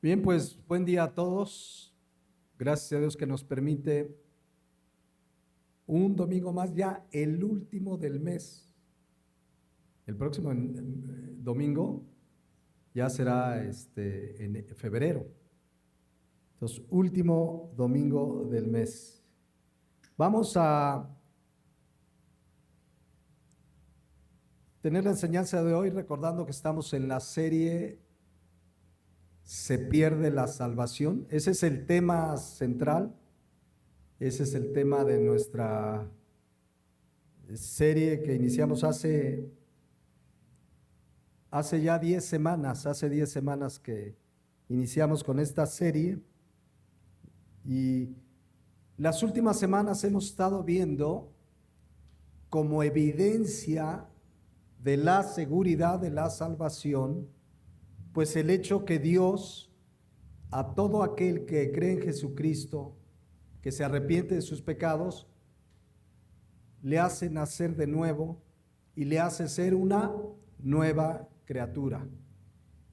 Bien, pues buen día a todos. Gracias a Dios que nos permite un domingo más, ya el último del mes. El próximo domingo ya será en febrero. Entonces, último domingo del mes. Vamos a tener la enseñanza de hoy recordando que estamos en la serie Se pierde la salvación. Ese es el tema central. Ese es el tema de nuestra serie que iniciamos hace ya 10 semanas. Hace 10 semanas que iniciamos con esta serie. Y las últimas semanas hemos estado viendo como evidencia de la seguridad de la salvación, pues el hecho que Dios a todo aquel que cree en Jesucristo, que se arrepiente de sus pecados, le hace nacer de nuevo y le hace ser una nueva criatura.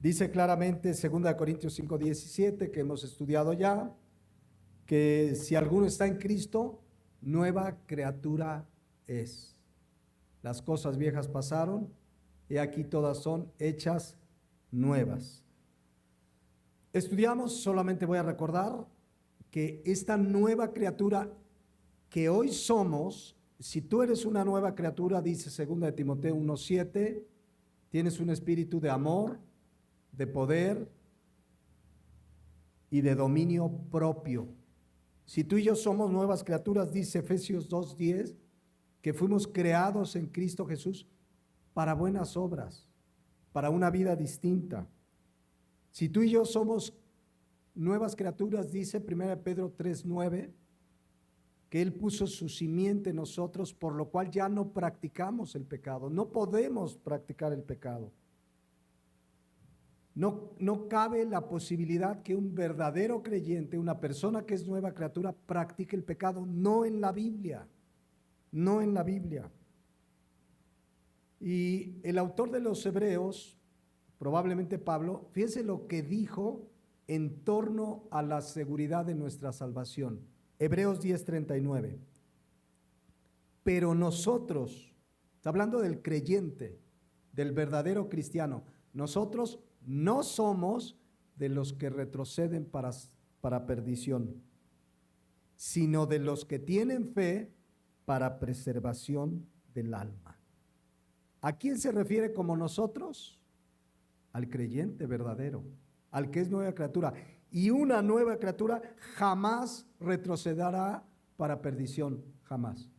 Dice claramente 2 Corintios 5:17, que hemos estudiado ya, que si alguno está en Cristo, nueva criatura es. Las cosas viejas pasaron y aquí todas son hechas nuevas. Estudiamos, solamente voy a recordar, que esta nueva criatura que hoy somos, si tú eres una nueva criatura, dice 2 Timoteo 1:7, tienes un espíritu de amor, de poder y de dominio propio. Si tú y yo somos nuevas criaturas, dice Efesios 2:10, que fuimos creados en Cristo Jesús para buenas obras, para una vida distinta. Si tú y yo somos nuevas criaturas, dice 1 Pedro 3:9, que Él puso su simiente en nosotros, por lo cual ya no practicamos el pecado. No podemos practicar el pecado. No cabe la posibilidad que un verdadero creyente, una persona que es nueva criatura, practique el pecado. No en la Biblia. No en la Biblia. Y el autor de los Hebreos, probablemente Pablo, fíjense lo que dijo en torno a la seguridad de nuestra salvación. Hebreos 10:39. Pero nosotros, está hablando del creyente, del verdadero cristiano, nosotros no somos de los que retroceden para perdición, sino de los que tienen fe para preservación del alma. ¿A quién se refiere como nosotros? Al creyente verdadero, al que es nueva criatura. Y una nueva criatura jamás retrocederá para perdición, jamás.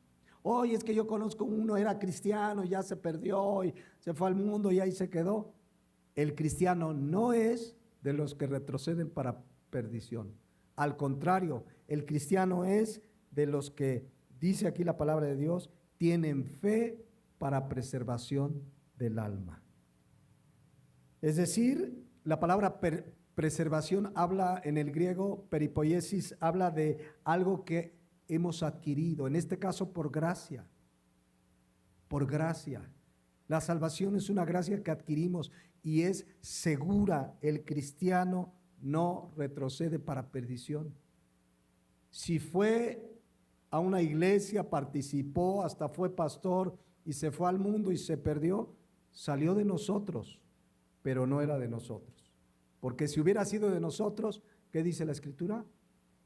Oye, es que yo conozco uno, era cristiano, ya se perdió y se fue al mundo y ahí se quedó. El cristiano no es de los que retroceden para perdición. Al contrario, el cristiano es de los que, dice aquí la palabra de Dios, tienen fe para preservación del alma. Es decir, la palabra preservación habla en el griego, peripoiesis, habla de algo que hemos adquirido, en este caso por gracia. Por gracia. La salvación es una gracia que adquirimos y es segura. El cristiano no retrocede para perdición. Si fue a una iglesia, participó, hasta fue pastor y se fue al mundo y se perdió, salió de nosotros, pero no era de nosotros. Porque si hubiera sido de nosotros, ¿qué dice la Escritura?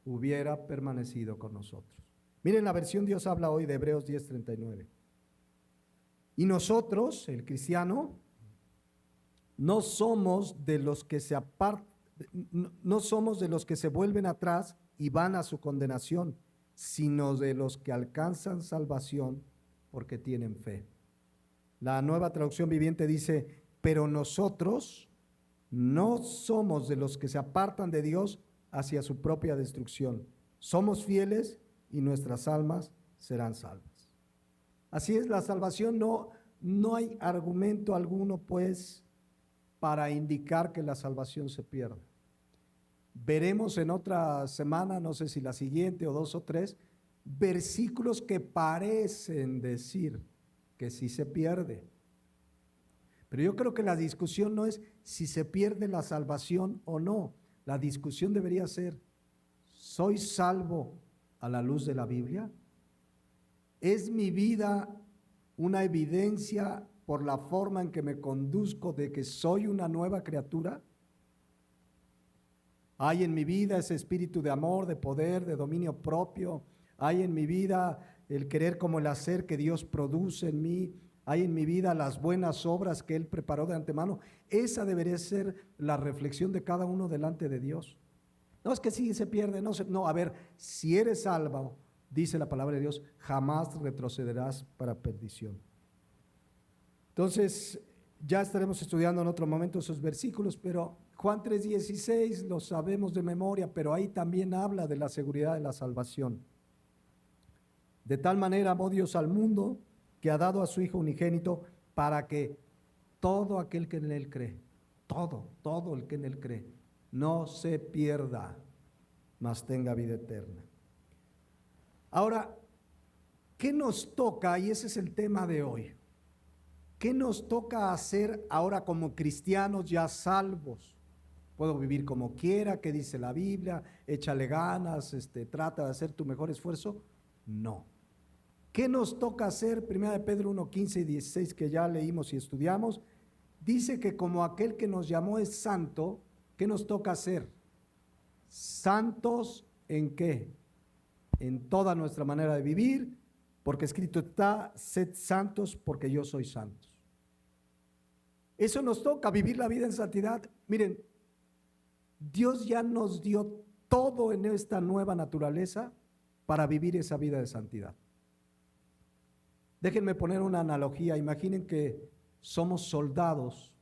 Hubiera permanecido con nosotros. Miren la versión Dios habla hoy de Hebreos 10:39. Y nosotros, el cristiano, no somos de los que se apartan, no somos de los que se vuelven atrás y van a su condenación, sino de los que alcanzan salvación porque tienen fe. La Nueva Traducción Viviente dice, pero nosotros no somos de los que se apartan de Dios hacia su propia destrucción. Somos fieles y nuestras almas serán salvas. Así es, la salvación no hay argumento alguno, pues, para indicar que la salvación se pierde. Veremos en otra semana, no sé si la siguiente o 2 o 3, versículos que parecen decir que sí se pierde. Pero yo creo que la discusión no es si se pierde la salvación o no. La discusión debería ser, ¿soy salvo a la luz de la Biblia? ¿Es mi vida una evidencia por la forma en que me conduzco de que soy una nueva criatura? ¿Hay en mi vida ese espíritu de amor, de poder, de dominio propio? ¿Hay en mi vida el querer como el hacer que Dios produce en mí? ¿Hay en mi vida las buenas obras que Él preparó de antemano? Esa debería ser la reflexión de cada uno delante de Dios. No es que sí se pierde, no, a ver, si eres salvo, dice la palabra de Dios, jamás retrocederás para perdición. Entonces, ya estaremos estudiando en otro momento esos versículos, pero Juan 3:16 lo sabemos de memoria, pero ahí también habla de la seguridad de la salvación. De tal manera amó Dios al mundo que ha dado a su Hijo unigénito para que todo aquel que en Él cree, todo el que en Él cree, no se pierda, mas tenga vida eterna. Ahora, ¿qué nos toca? Y ese es el tema de hoy. ¿Qué nos toca hacer ahora como cristianos ya salvos? ¿Puedo vivir como quiera? ¿Qué dice la Biblia? Échale ganas, trata de hacer tu mejor esfuerzo. No. ¿Qué nos toca hacer? 1 Pedro 1:15 y 16 que ya leímos y estudiamos. Dice que como aquel que nos llamó es santo, ¿qué nos toca hacer? ¿Santos en qué? En toda nuestra manera de vivir, porque escrito está, sed santos porque yo soy santo. Eso nos toca, vivir la vida en santidad. Miren, Dios ya nos dio todo en esta nueva naturaleza para vivir esa vida de santidad. Déjenme poner una analogía. Imaginen que somos soldados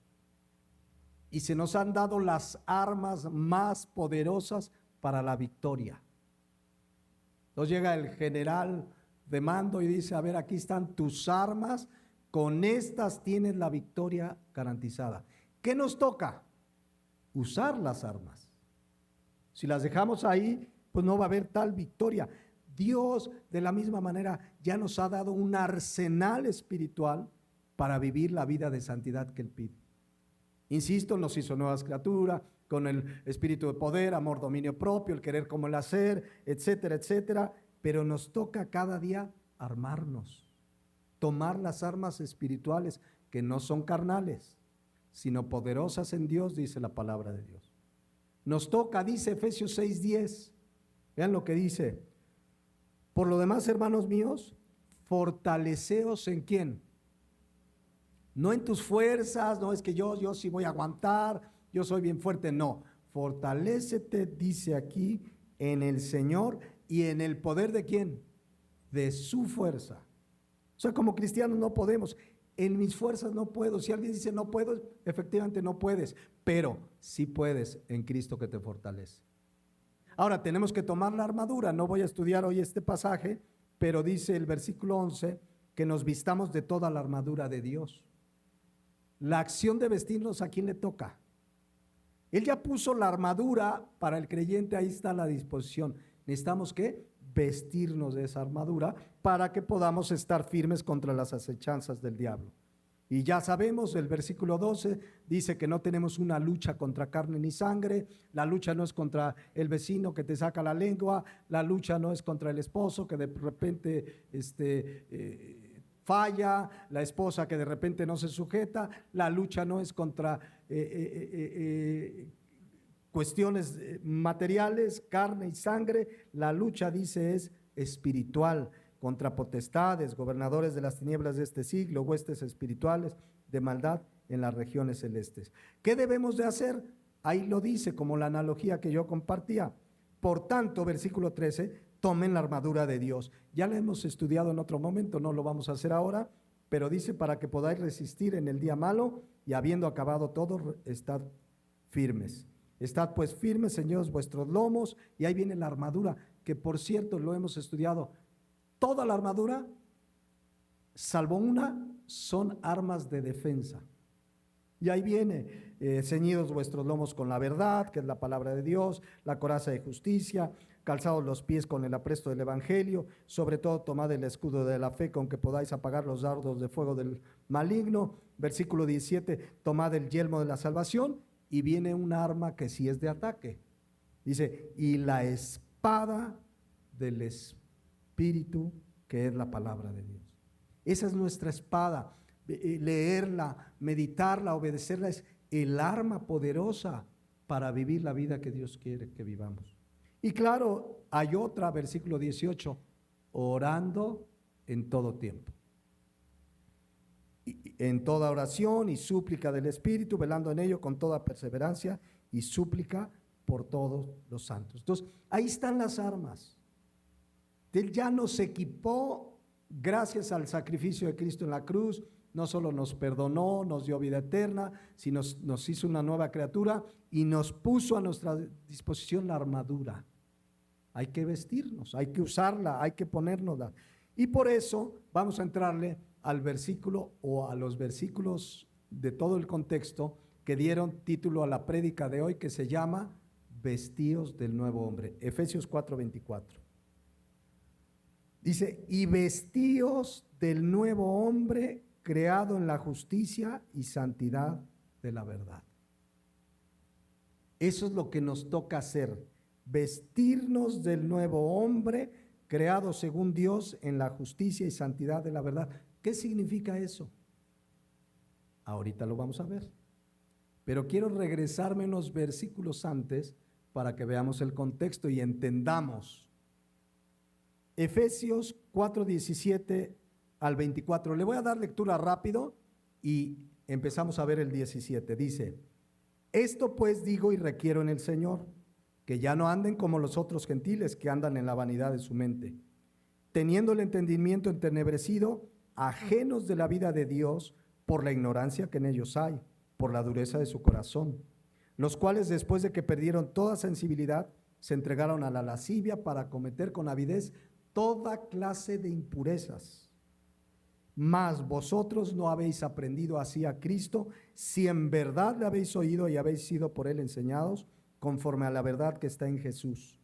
y se nos han dado las armas más poderosas para la victoria. Entonces llega el general de mando y dice, a ver, aquí están tus armas, con estas tienes la victoria garantizada. ¿Qué nos toca? Usar las armas. Si las dejamos ahí, pues no va a haber tal victoria. Dios, de la misma manera, ya nos ha dado un arsenal espiritual para vivir la vida de santidad que Él pide. Insisto, nos hizo nuevas criaturas, con el espíritu de poder, amor, dominio propio, el querer como el hacer, etcétera, etcétera. Pero nos toca cada día armarnos, tomar las armas espirituales que no son carnales, sino poderosas en Dios, dice la palabra de Dios. Nos toca, dice Efesios 6:10, vean lo que dice: por lo demás, hermanos míos, fortaleceos en ¿quién? No en tus fuerzas, no es que yo sí voy a aguantar, yo soy bien fuerte, no. Fortalécete, dice aquí, en el Señor y en el poder ¿de quién? De su fuerza. O sea, como cristianos no podemos. En mis fuerzas no puedo. Si alguien dice no puedo, efectivamente no puedes, pero sí puedes en Cristo que te fortalece. Ahora tenemos que tomar la armadura. No voy a estudiar hoy este pasaje, pero dice el versículo 11 que nos vistamos de toda la armadura de Dios. La acción de vestirnos, ¿a quién le toca? Él ya puso la armadura para el creyente, ahí está a la disposición. Necesitamos ¿qué? Vestirnos de esa armadura para que podamos estar firmes contra las acechanzas del diablo. Y ya sabemos, el versículo 12 dice que no tenemos una lucha contra carne ni sangre. La lucha no es contra el vecino que te saca la lengua. La lucha no es contra el esposo que de repente falla, la esposa que de repente no se sujeta. La lucha no es contra cuestiones materiales, carne y sangre. La lucha, dice, es espiritual, contra potestades, gobernadores de las tinieblas de este siglo, huestes espirituales de maldad en las regiones celestes. ¿Qué debemos de hacer? Ahí lo dice, como la analogía que yo compartía. Por tanto, versículo 13, tomen la armadura de Dios. Ya la hemos estudiado en otro momento, no lo vamos a hacer ahora, pero dice para que podáis resistir en el día malo y habiendo acabado todo, estad firmes. Estad pues firmes, ceñidos vuestros lomos, y ahí viene la armadura, que por cierto lo hemos estudiado. Toda la armadura, salvo una, son armas de defensa. Y ahí viene, ceñidos vuestros lomos con la verdad, que es la palabra de Dios, la coraza de justicia, calzados los pies con el apresto del evangelio, sobre todo tomad el escudo de la fe con que podáis apagar los dardos de fuego del maligno. Versículo 17, tomad el yelmo de la salvación, y viene un arma que sí es de ataque, Dice, y la espada del Espíritu, que es la palabra de Dios. Esa es nuestra espada. Leerla, meditarla, obedecerla es el arma poderosa para vivir la vida que Dios quiere que vivamos. Y claro, hay otra, versículo 18, orando en todo tiempo. En toda oración y súplica del Espíritu, velando en ello con toda perseverancia y súplica por todos los santos. Entonces, ahí están las armas. Él ya nos equipó gracias al sacrificio de Cristo en la cruz. No solo nos perdonó, nos dio vida eterna, sino nos hizo una nueva criatura y nos puso a nuestra disposición la armadura. Hay que vestirnos, hay que usarla, hay que ponérnosla. Y por eso vamos a entrarle al versículo o a los versículos de todo el contexto que dieron título a la prédica de hoy, que se llama Vestíos del nuevo hombre. Efesios 4:24. Dice, y vestíos del nuevo hombre creado en la justicia y santidad de la verdad. Eso es lo que nos toca hacer, vestirnos del nuevo hombre creado según Dios en la justicia y santidad de la verdad. ¿Qué significa eso? Ahorita lo vamos a ver. Pero quiero regresarme unos versículos antes para que veamos el contexto y entendamos. Efesios 4:17 al 24. Le voy a dar lectura rápido y empezamos a ver el 17. Dice, esto pues digo y requiero en el Señor, que ya no anden como los otros gentiles que andan en la vanidad de su mente, teniendo el entendimiento entenebrecido, ajenos de la vida de Dios por la ignorancia que en ellos hay, por la dureza de su corazón, los cuales después de que perdieron toda sensibilidad, se entregaron a la lascivia para cometer con avidez toda clase de impurezas. Mas vosotros no habéis aprendido así a Cristo, si en verdad le habéis oído y habéis sido por él enseñados, conforme a la verdad que está en Jesús.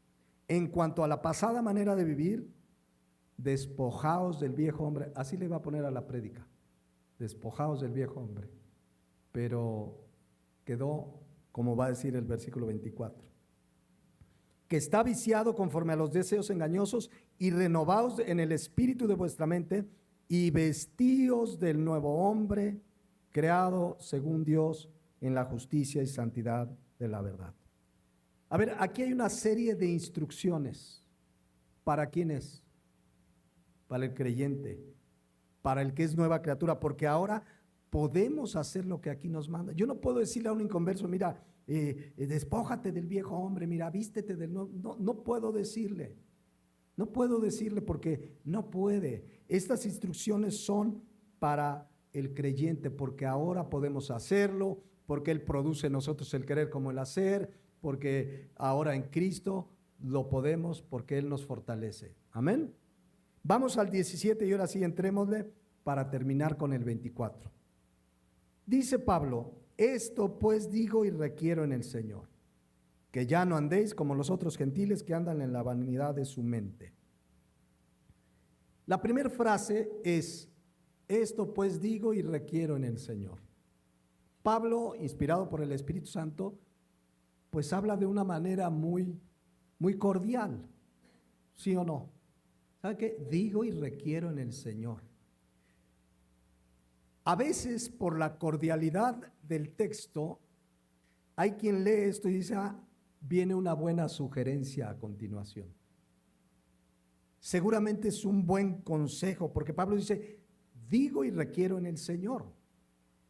En cuanto a la pasada manera de vivir, despojaos del viejo hombre. Así le va a poner a la prédica, despojaos del viejo hombre. Pero quedó, como va a decir el versículo 24, que está viciado conforme a los deseos engañosos, y renovaos en el espíritu de vuestra mente, y vestíos del nuevo hombre, creado según Dios en la justicia y santidad de la verdad. A ver, aquí hay una serie de instrucciones. ¿Para quién es? Para el creyente, para el que es nueva criatura, porque ahora podemos hacer lo que aquí nos manda. Yo no puedo decirle a un inconverso, mira, despójate del viejo hombre, mira, vístete del nuevo. No puedo decirle. No puedo decirle porque no puede. Estas instrucciones son para el creyente, porque ahora podemos hacerlo, porque Él produce en nosotros el querer como el hacer, porque ahora en Cristo lo podemos, porque Él nos fortalece. Amén. Vamos al 17 y ahora sí entrémosle para terminar con el 24. Dice Pablo, esto pues digo y requiero en el Señor, que ya no andéis como los otros gentiles que andan en la vanidad de su mente. La primera frase es, esto pues digo y requiero en el Señor. Pablo, inspirado por el Espíritu Santo, pues habla de una manera muy cordial, ¿sí o no? ¿Sabe qué? Digo y requiero en el Señor. A veces, por la cordialidad del texto, hay quien lee esto y dice, viene una buena sugerencia a continuación. Seguramente es un buen consejo, porque Pablo dice, digo y requiero en el Señor.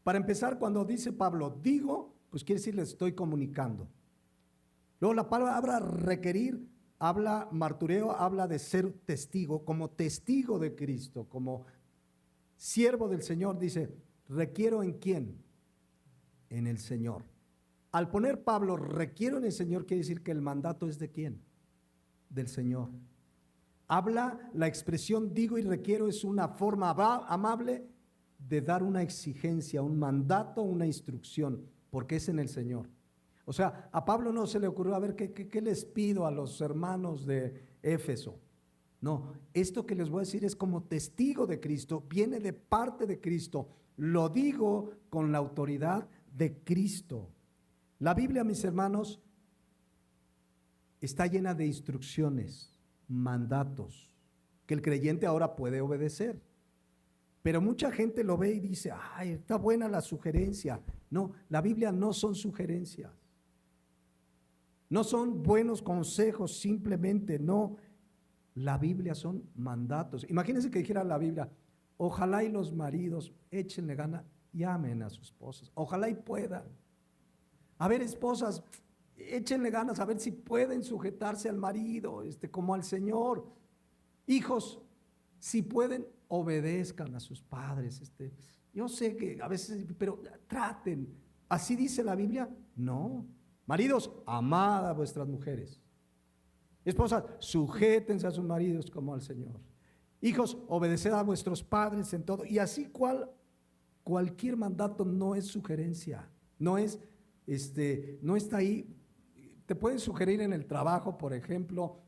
Para empezar, cuando dice Pablo, digo, pues quiere decir, le estoy comunicando. Luego la palabra requerir, habla, martureo, habla de ser testigo, como testigo de Cristo, como siervo del Señor. Dice, requiero en quién, en el Señor. Al poner Pablo, requiero en el Señor, quiere decir que el mandato es de quién, del Señor. Habla, la expresión digo y requiero es una forma amable de dar una exigencia, un mandato, una instrucción, porque es en el Señor. O sea, a Pablo no se le ocurrió, a ver, ¿qué les pido a los hermanos de Éfeso? No, esto que les voy a decir es como testigo de Cristo, viene de parte de Cristo, lo digo con la autoridad de Cristo. La Biblia, mis hermanos, está llena de instrucciones, mandatos, que el creyente ahora puede obedecer. Pero mucha gente lo ve y dice, ay, está buena la sugerencia. No, la Biblia no son sugerencias. No son buenos consejos simplemente, no. La Biblia son mandatos. Imagínense que dijera la Biblia, ojalá y los maridos échenle gana y amen a sus esposas. Ojalá y puedan. A ver, esposas, échenle ganas a ver si pueden sujetarse al marido, como al Señor. Hijos, si pueden, obedezcan a sus padres. Yo sé que a veces, pero traten. ¿Así dice la Biblia? No. Maridos, amad a vuestras mujeres. Esposas, sujétense a sus maridos como al Señor. Hijos, obedeced a vuestros padres en todo. Y así cualquier mandato no es sugerencia. No está ahí. Te pueden sugerir en el trabajo, por ejemplo,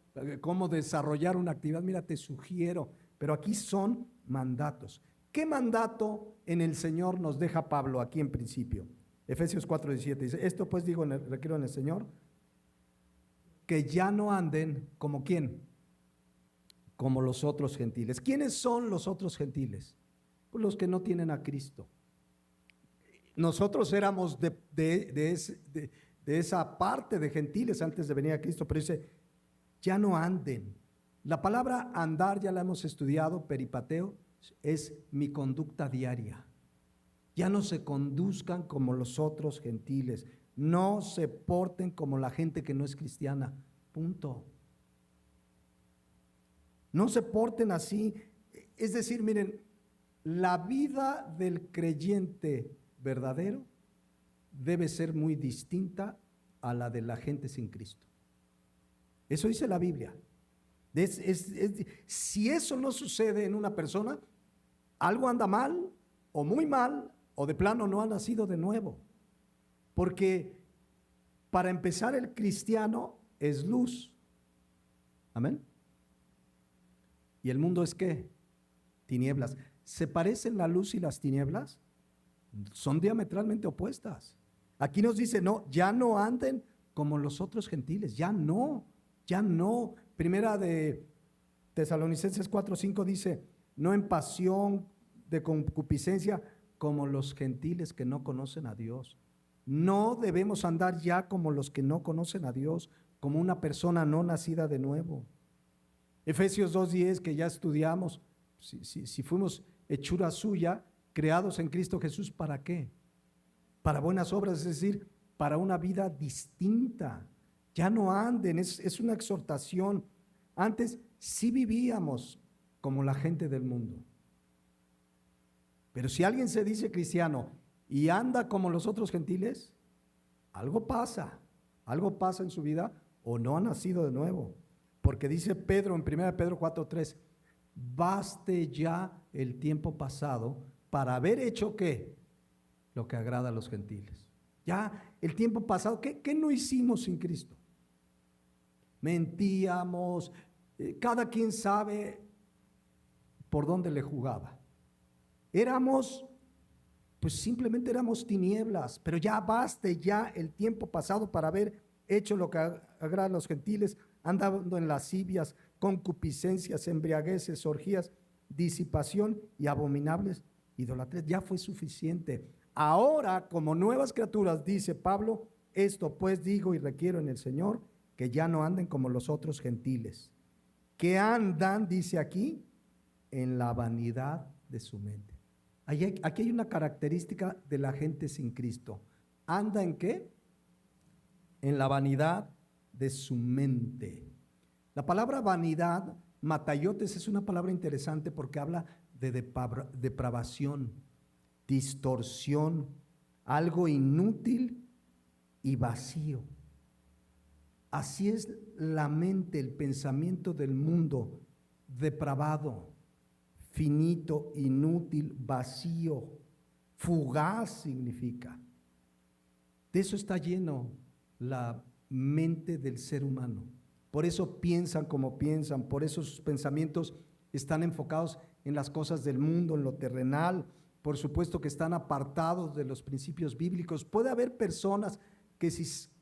cómo desarrollar una actividad. Mira, te sugiero. Pero aquí son mandatos. ¿Qué mandato en el Señor nos deja Pablo aquí en principio? Efesios 4:17 dice, esto pues digo, requiero en el Señor, que ya no anden como ¿quién? Como los otros gentiles. ¿Quiénes son los otros gentiles? Pues los que no tienen a Cristo. Nosotros éramos de esa parte de gentiles antes de venir a Cristo, pero dice, ya no anden. La palabra andar ya la hemos estudiado, peripateo, es mi conducta diaria. Ya no se conduzcan como los otros gentiles, no se porten como la gente que no es cristiana, punto. No se porten así, es decir, miren, la vida del creyente verdadero debe ser muy distinta a la de la gente sin Cristo. Eso dice la Biblia. Si eso no sucede en una persona, algo anda mal, o muy mal, o de plano no ha nacido de nuevo. Porque para empezar, el cristiano es luz. Amén. ¿Y el mundo es qué? Tinieblas. ¿Se parecen la luz y las tinieblas? Son diametralmente opuestas. Aquí nos dice, no, ya no anden como los otros gentiles, ya no. Primera de Tesalonicenses 4:5 dice, no en pasión de concupiscencia como los gentiles que no conocen a Dios. No debemos andar ya como los que no conocen a Dios, como una persona no nacida de nuevo. Efesios 2:10 que ya estudiamos, si fuimos hechura suya, creados en Cristo Jesús, ¿para qué? Para buenas obras, es decir, para una vida distinta. Ya no anden, es una exhortación. Antes sí vivíamos como la gente del mundo. Pero si alguien se dice cristiano y anda como los otros gentiles, algo pasa en su vida o no ha nacido de nuevo. Porque dice Pedro en 1 Pedro 4:3, baste ya el tiempo pasado para haber hecho ¿qué? Lo que agrada a los gentiles. Ya el tiempo pasado, ¿qué no hicimos sin Cristo? Mentíamos, cada quien sabe por dónde le jugaba. Simplemente éramos tinieblas, pero ya baste ya el tiempo pasado para haber hecho lo que agrada a los gentiles, andando en lascivias, concupiscencias, embriagueces, orgías, disipación y abominables idolatrías. Ya fue suficiente. Ahora, como nuevas criaturas, dice Pablo, esto pues digo y requiero en el Señor, que ya no anden como los otros gentiles, que andan, dice aquí, en la vanidad de su mente. Aquí hay una característica de la gente sin Cristo. ¿Anda en qué? En la vanidad de su mente. La palabra vanidad, matayotes, es una palabra interesante porque habla de depravación, distorsión, algo inútil y vacío. Así es la mente, el pensamiento del mundo, depravado, finito, inútil, vacío, fugaz significa. De eso está lleno la mente del ser humano. Por eso piensan como piensan, por eso sus pensamientos están enfocados en las cosas del mundo, en lo terrenal. Por supuesto que están apartados de los principios bíblicos. Puede haber personas que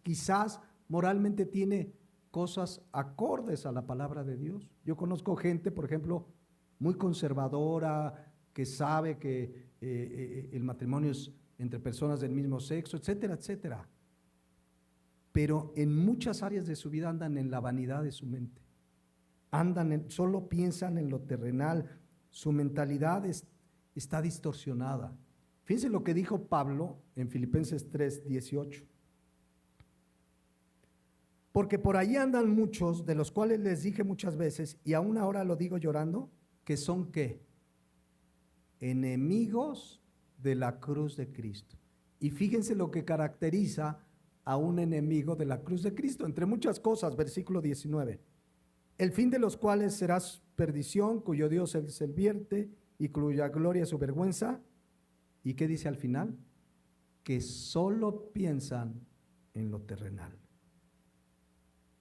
quizás moralmente tiene cosas acordes a la palabra de Dios. Yo conozco gente, por ejemplo, muy conservadora, que sabe que el matrimonio es entre personas del mismo sexo, etcétera, etcétera. Pero en muchas áreas de su vida andan en la vanidad de su mente. Solo piensan en lo terrenal. Su mentalidad está distorsionada. Fíjense lo que dijo Pablo en Filipenses 3:18. Porque por ahí andan muchos, de los cuales les dije muchas veces, y aún ahora lo digo llorando, que son ¿qué? Enemigos de la cruz de Cristo. Y fíjense lo que caracteriza a un enemigo de la cruz de Cristo, entre muchas cosas, versículo 19. El fin de los cuales será perdición, cuyo Dios es el vierte y cuya gloria es su vergüenza. ¿Y qué dice al final? Que solo piensan en lo terrenal.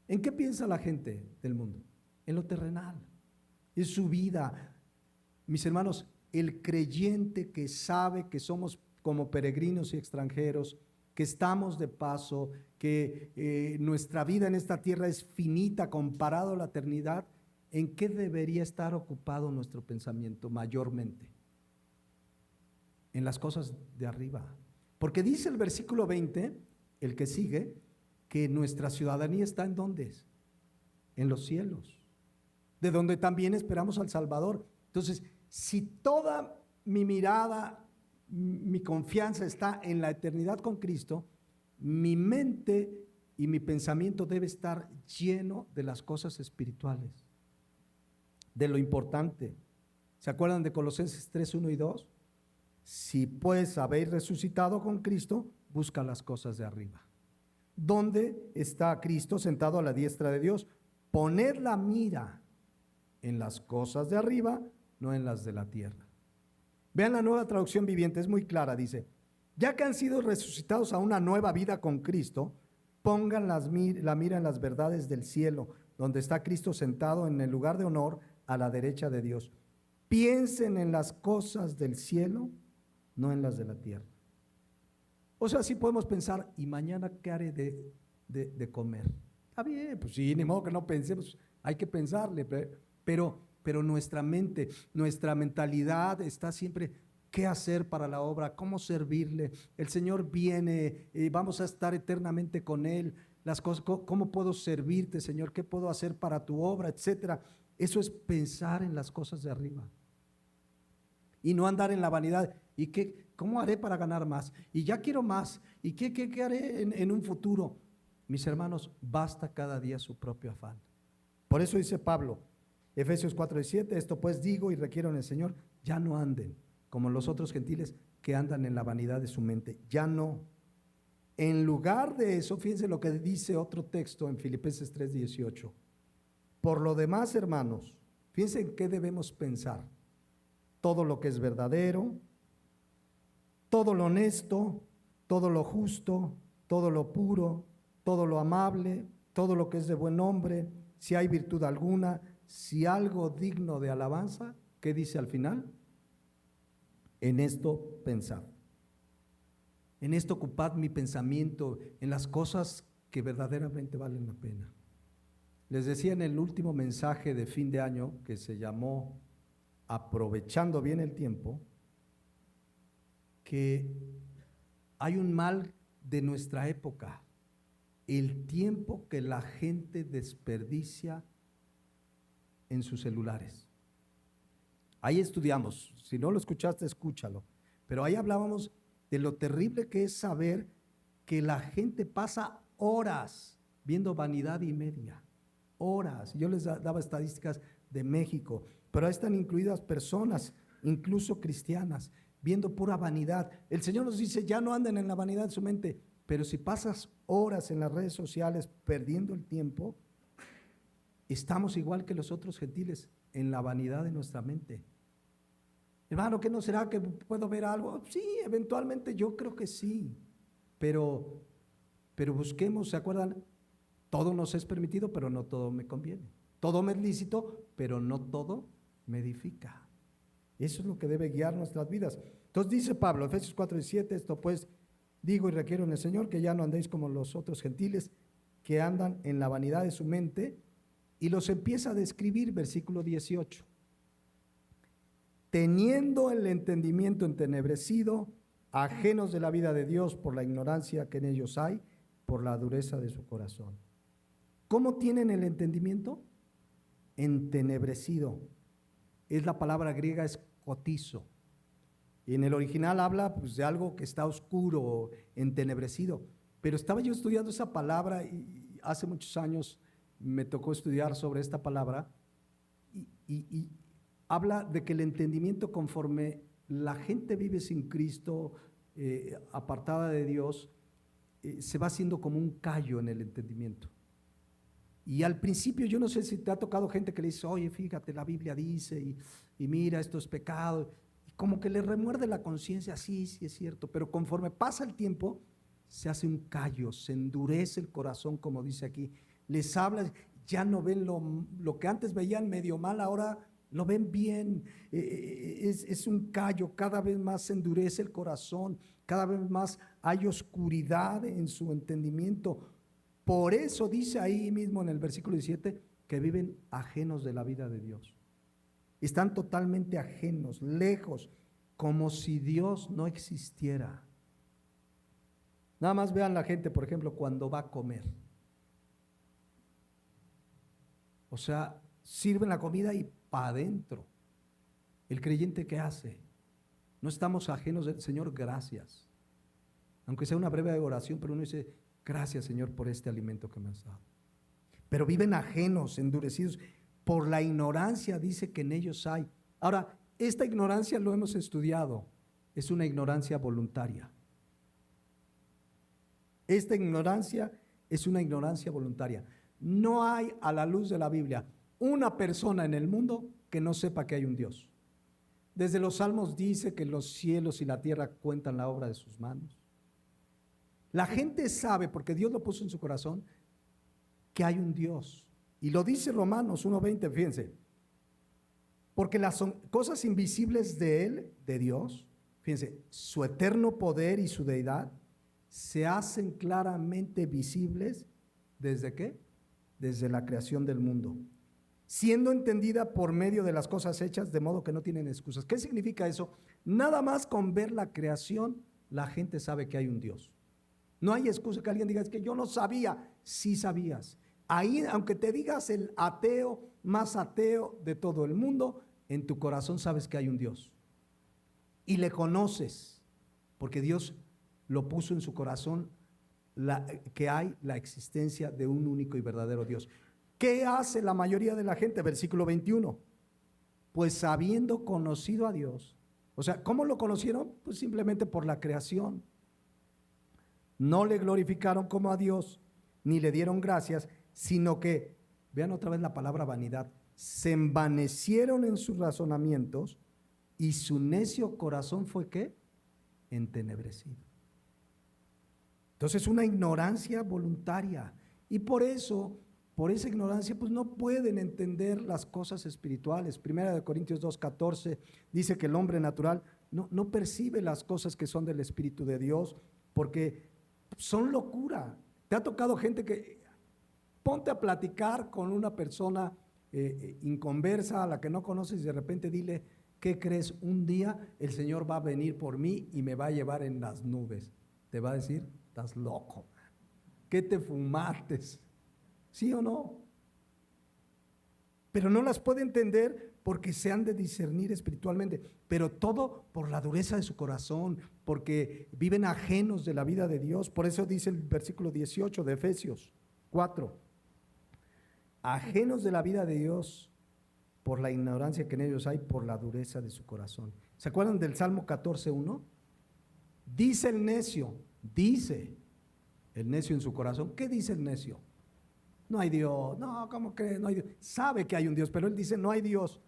¿En qué piensa la gente del mundo? En lo terrenal. Es su vida. Mis hermanos, el creyente que sabe que somos como peregrinos y extranjeros, que estamos de paso, que nuestra vida en esta tierra es finita comparado a la eternidad, ¿en qué debería estar ocupado nuestro pensamiento mayormente? En las cosas de arriba. Porque dice el versículo 20, el que sigue, que nuestra ciudadanía está ¿en dónde? En los cielos, de donde también esperamos al Salvador. Entonces, si toda mi mirada, mi confianza está en la eternidad con Cristo, mi mente y mi pensamiento debe estar lleno de las cosas espirituales, de lo importante. ¿Se acuerdan de Colosenses 3:1 y 2? Si pues habéis resucitado con Cristo, busca las cosas de arriba. ¿Dónde está Cristo sentado a la diestra de Dios? Poned la mira en las cosas de arriba, no en las de la tierra. Vean la Nueva Traducción Viviente, es muy clara, dice: ya que han sido resucitados a una nueva vida con Cristo, pongan la mira en las verdades del cielo, donde está Cristo sentado en el lugar de honor a la derecha de Dios. Piensen en las cosas del cielo, no en las de la tierra. O sea, sí podemos pensar, ¿y mañana qué haré de comer? Está bien, pues sí, ni modo que no pensemos, hay que pensarle, pero nuestra mente, nuestra mentalidad está siempre, ¿qué hacer para la obra? ¿Cómo servirle? El Señor viene, vamos a estar eternamente con Él, las cosas, ¿cómo puedo servirte, Señor? ¿Qué puedo hacer para tu obra? Etcétera. Eso es pensar en las cosas de arriba. Y no andar en la vanidad. ¿Y cómo haré para ganar más? Y ya quiero más. ¿Y qué haré en un futuro? Mis hermanos, basta cada día su propio afán. Por eso dice Pablo, Efesios 4:7, esto pues digo y requiero en el Señor, ya no anden como los otros gentiles que andan en la vanidad de su mente. Ya no. En lugar de eso, fíjense lo que dice otro texto en Filipenses 3:18. Por lo demás, hermanos, fíjense en qué debemos pensar. Todo lo que es verdadero, todo lo honesto, todo lo justo, todo lo puro, todo lo amable, todo lo que es de buen nombre, si hay virtud alguna, si algo digno de alabanza, ¿qué dice al final? En esto pensad. En esto ocupad mi pensamiento, en las cosas que verdaderamente valen la pena. Les decía en el último mensaje de fin de año, que se llamó Aprovechando bien el tiempo, que hay un mal de nuestra época, el tiempo que la gente desperdicia en sus celulares. Ahí estudiamos, si no lo escuchaste, escúchalo, pero ahí hablábamos de lo terrible que es saber que la gente pasa horas viendo vanidad y media, horas. Yo les daba estadísticas de México, pero ahí están incluidas personas, incluso cristianas, viendo pura vanidad. El Señor nos dice, ya no anden en la vanidad de su mente, pero si pasas horas en las redes sociales perdiendo el tiempo, estamos igual que los otros gentiles, en la vanidad de nuestra mente. Hermano, ¿qué no será que puedo ver algo? Sí, eventualmente yo creo que sí, pero busquemos, ¿se acuerdan? Todo nos es permitido, pero no todo me conviene. Todo me es lícito, pero no todo me edifica. Eso es lo que debe guiar nuestras vidas. Entonces dice Pablo, Efesios 4:7, esto pues digo y requiero en el Señor, que ya no andéis como los otros gentiles, que andan en la vanidad de su mente, y los empieza a describir, versículo 18. Teniendo el entendimiento entenebrecido, ajenos de la vida de Dios por la ignorancia que en ellos hay, por la dureza de su corazón. ¿Cómo tienen el entendimiento? Entenebrecido. Es la palabra griega escotizo. Y en el original habla pues, de algo que está oscuro, entenebrecido. Pero estaba yo estudiando esa palabra y hace muchos años me tocó estudiar sobre esta palabra y habla de que el entendimiento, conforme la gente vive sin Cristo, apartada de Dios, se va haciendo como un callo en el entendimiento. Y al principio, yo no sé si te ha tocado gente que le dice, oye, fíjate, la Biblia dice, y mira, esto es pecado, y como que le remuerde la conciencia, sí es cierto, pero conforme pasa el tiempo, se hace un callo, se endurece el corazón, como dice aquí, les habla, ya no ven lo que antes veían medio mal, ahora lo ven bien, es un callo, cada vez más se endurece el corazón, cada vez más hay oscuridad en su entendimiento. Por eso dice ahí mismo en el versículo 17 que viven ajenos de la vida de Dios. Están totalmente ajenos, lejos, como si Dios no existiera. Nada más vean la gente, por ejemplo, cuando va a comer. O sea, sirven la comida y para adentro. El creyente, ¿qué hace? No estamos ajenos del Señor, gracias. Aunque sea una breve oración, pero uno dice, gracias Señor por este alimento que me has dado. Pero viven ajenos, endurecidos, por la ignorancia, dice que en ellos hay. Ahora, esta ignorancia lo hemos estudiado, es una ignorancia voluntaria. Esta ignorancia es una ignorancia voluntaria. No hay a la luz de la Biblia una persona en el mundo que no sepa que hay un Dios. Desde los Salmos dice que los cielos y la tierra cuentan la obra de sus manos. La gente sabe, porque Dios lo puso en su corazón, que hay un Dios. Y lo dice Romanos 1:20, fíjense. Porque las cosas invisibles de Él, de Dios, fíjense, su eterno poder y su deidad, se hacen claramente visibles, ¿desde qué? Desde la creación del mundo, siendo entendida por medio de las cosas hechas, de modo que no tienen excusas. ¿Qué significa eso? Nada más con ver la creación, la gente sabe que hay un Dios. No hay excusa que alguien diga, es que yo no sabía. Sí sabías. Ahí, aunque te digas el ateo más ateo de todo el mundo, en tu corazón sabes que hay un Dios. Y le conoces, porque Dios lo puso en su corazón, que hay la existencia de un único y verdadero Dios. ¿Qué hace la mayoría de la gente? Versículo 21. Pues habiendo conocido a Dios, o sea, ¿cómo lo conocieron? Pues simplemente por la creación. No le glorificaron como a Dios, ni le dieron gracias, sino que, vean otra vez la palabra vanidad, se envanecieron en sus razonamientos y su necio corazón fue ¿qué? Entenebrecido. Entonces una ignorancia voluntaria, y por eso, por esa ignorancia, pues no pueden entender las cosas espirituales. Primera de Corintios 2:14 dice que el hombre natural no percibe las cosas que son del Espíritu de Dios, porque son locura. ¿Te ha tocado gente que ponte a platicar con una persona inconversa a la que no conoces y de repente dile, ¿qué crees? Un día el Señor va a venir por mí y me va a llevar en las nubes. Te va a decir, estás loco. ¿Qué te fumaste? ¿Sí o no? Pero no las puede entender porque se han de discernir espiritualmente, pero todo por la dureza de su corazón, porque viven ajenos de la vida de Dios. Por eso dice el versículo 18 de Efesios 4, ajenos de la vida de Dios por la ignorancia que en ellos hay, por la dureza de su corazón. ¿Se acuerdan del Salmo 14:1? Dice el necio en su corazón. ¿Qué dice el necio? No hay Dios. No, ¿cómo crees? No hay Dios. Sabe que hay un Dios, pero él dice no hay Dios.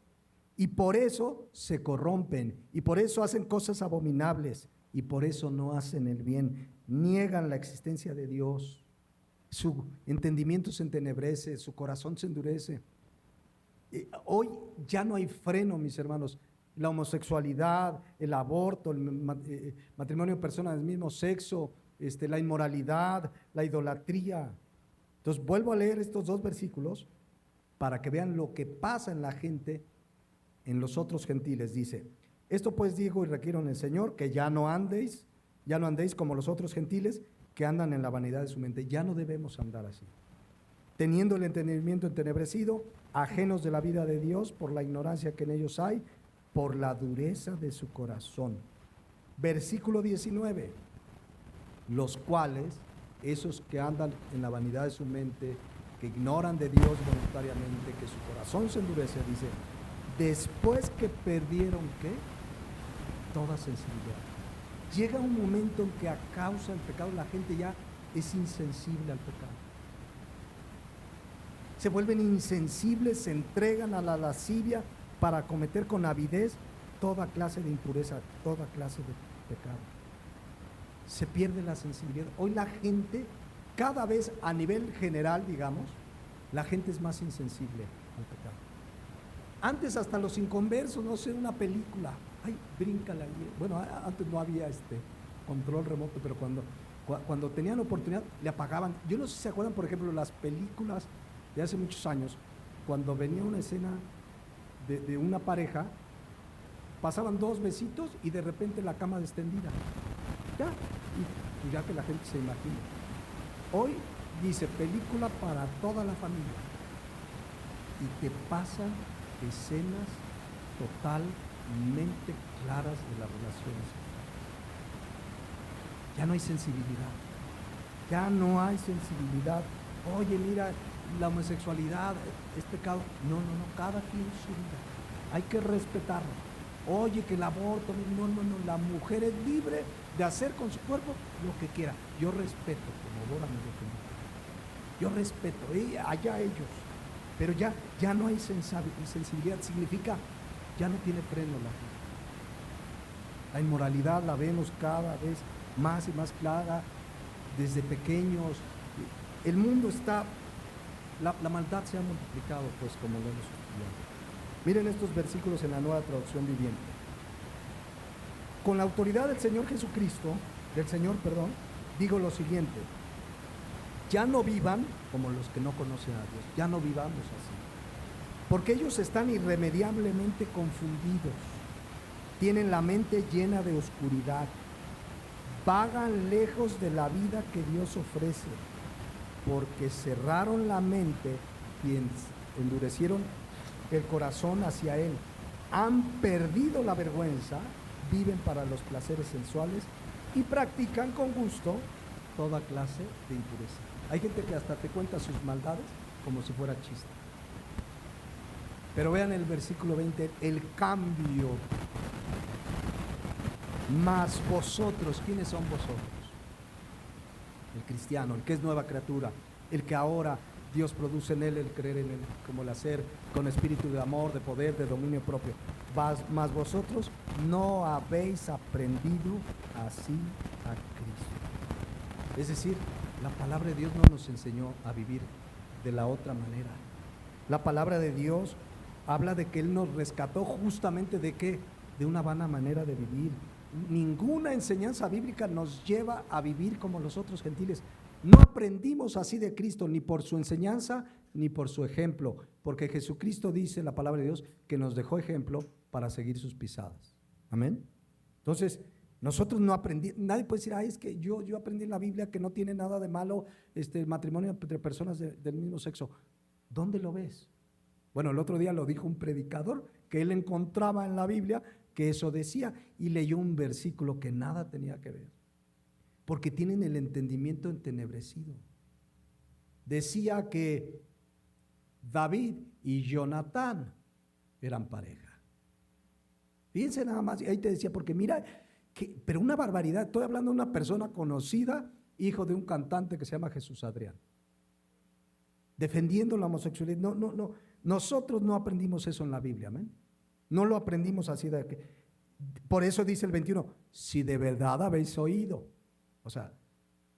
Y por eso se corrompen, y por eso hacen cosas abominables, y por eso no hacen el bien. Niegan la existencia de Dios. Su entendimiento se entenebrece, su corazón se endurece. Hoy ya no hay freno, mis hermanos. La homosexualidad, el aborto, el matrimonio de personas del mismo sexo, la inmoralidad, la idolatría. Entonces vuelvo a leer estos dos versículos para que vean lo que pasa en la gente, en los otros gentiles. Dice, esto pues digo y requiero en el Señor, que ya no andéis como los otros gentiles que andan en la vanidad de su mente. Ya no debemos andar así, teniendo el entendimiento entenebrecido, ajenos de la vida de Dios por la ignorancia que en ellos hay, por la dureza de su corazón. Versículo 19, los cuales, esos que andan en la vanidad de su mente, que ignoran de Dios voluntariamente, que su corazón se endurece, dice, después que perdieron, ¿qué? Toda sensibilidad. Llega un momento en que a causa del pecado la gente ya es insensible al pecado. Se vuelven insensibles, se entregan a la lascivia para cometer con avidez toda clase de impureza, toda clase de pecado. Se pierde la sensibilidad. Hoy la gente, cada vez a nivel general, digamos, la gente es más insensible al pecado. Antes hasta los inconversos, no sé, una película, ay, bríncala. Bueno, antes no había control remoto, pero cuando tenían oportunidad le apagaban. Yo no sé si se acuerdan, por ejemplo, las películas de hace muchos años, cuando venía una escena de una pareja, pasaban 2 besitos y de repente la cama extendida. Ya, y pues ya que la gente se imagina. Hoy dice película para toda la familia y te pasan escenas totalmente claras de las relaciones. Ya no hay sensibilidad, ya no hay sensibilidad. Oye, mira, la homosexualidad es pecado. No, cada quien su vida, hay que respetarlo. Oye, que el aborto, no, la mujer es libre de hacer con su cuerpo lo que quiera. Yo respeto, como Dora me defendió. Yo respeto, allá ellos. Pero ya no hay sensibilidad, significa, ya no tiene freno la vida. La inmoralidad la vemos cada vez más y más clara desde pequeños. El mundo está, la maldad se ha multiplicado, pues, como lo hemos estudiado. Miren estos versículos en la Nueva Traducción Viviente. Con la autoridad del Señor, digo lo siguiente: ya no vivan como los que no conocen a Dios, ya no vivamos así, porque ellos están irremediablemente confundidos, tienen la mente llena de oscuridad, vagan lejos de la vida que Dios ofrece, porque cerraron la mente y endurecieron el corazón hacia Él, han perdido la vergüenza, viven para los placeres sensuales y practican con gusto toda clase de impureza. Hay gente que hasta te cuenta sus maldades como si fuera chiste. Pero vean el versículo 20, el cambio. Mas vosotros, ¿quiénes son vosotros? El cristiano, el que es nueva criatura, el que ahora Dios produce en él el creer en él, como el hacer con espíritu de amor, de poder, de dominio propio. Mas vosotros no habéis aprendido así a Cristo. Es decir, la palabra de Dios no nos enseñó a vivir de la otra manera. La palabra de Dios habla de que Él nos rescató justamente de ¿qué? De una vana manera de vivir. Ninguna enseñanza bíblica nos lleva a vivir como los otros gentiles. No aprendimos así de Cristo, ni por su enseñanza, ni por su ejemplo, porque Jesucristo dice en la palabra de Dios que nos dejó ejemplo para seguir sus pisadas. Amén. Entonces, nosotros no aprendimos, nadie puede decir, es que yo aprendí en la Biblia que no tiene nada de malo el matrimonio entre personas del mismo sexo. ¿Dónde lo ves? Bueno, el otro día lo dijo un predicador que él encontraba en la Biblia que eso decía y leyó un versículo que nada tenía que ver. Porque tienen el entendimiento entenebrecido. Decía que David y Jonatán eran pareja. Fíjense nada más, y ahí te decía, porque mira, pero una barbaridad, estoy hablando de una persona conocida, hijo de un cantante que se llama Jesús Adrián, defendiendo la homosexualidad. No, nosotros no aprendimos eso en la Biblia, amén. No lo aprendimos así de que, por eso dice el 21, si de verdad habéis oído. O sea,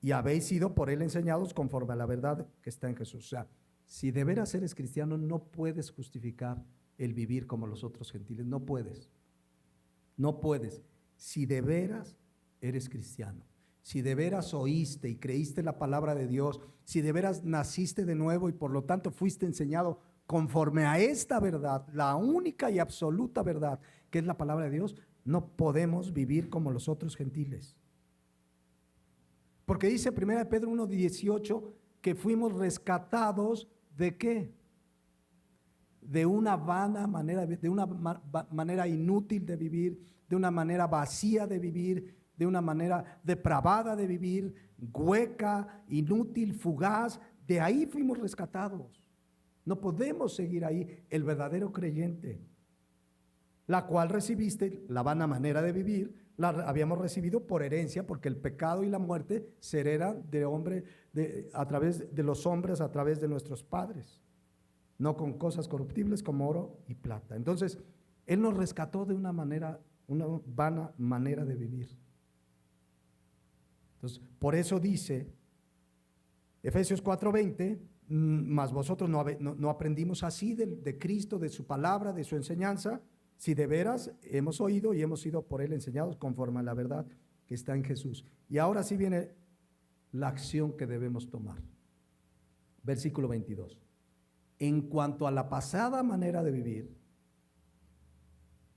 y habéis sido por Él enseñados conforme a la verdad que está en Jesús. O sea, si de veras eres cristiano, no puedes justificar el vivir como los otros gentiles. No puedes. Si de veras eres cristiano. si de veras oíste y creíste la palabra de Dios, si de veras naciste de nuevo y por lo tanto fuiste enseñado conforme a esta verdad, la única y absoluta verdad, que es la palabra de Dios, no podemos vivir como los otros gentiles. Porque dice 1 Pedro 1:18 que fuimos rescatados ¿de qué? De una vana manera, de una manera inútil de vivir, de una manera vacía de vivir, de una manera depravada de vivir, hueca, inútil, fugaz. De ahí fuimos rescatados. No podemos seguir ahí. El verdadero creyente, la cual recibiste, la vana manera de vivir, la habíamos recibido por herencia, porque el pecado y la muerte se heredan a través de los hombres, a través de nuestros padres, no con cosas corruptibles como oro y plata. Entonces, Él nos rescató de una vana manera de vivir. Entonces, por eso dice Efesios 4:20, mas vosotros no aprendimos así de Cristo, de su palabra, de su enseñanza, si de veras hemos oído y hemos sido por Él enseñados conforme a la verdad que está en Jesús. Y ahora sí viene la acción que debemos tomar. Versículo 22. En cuanto a la pasada manera de vivir,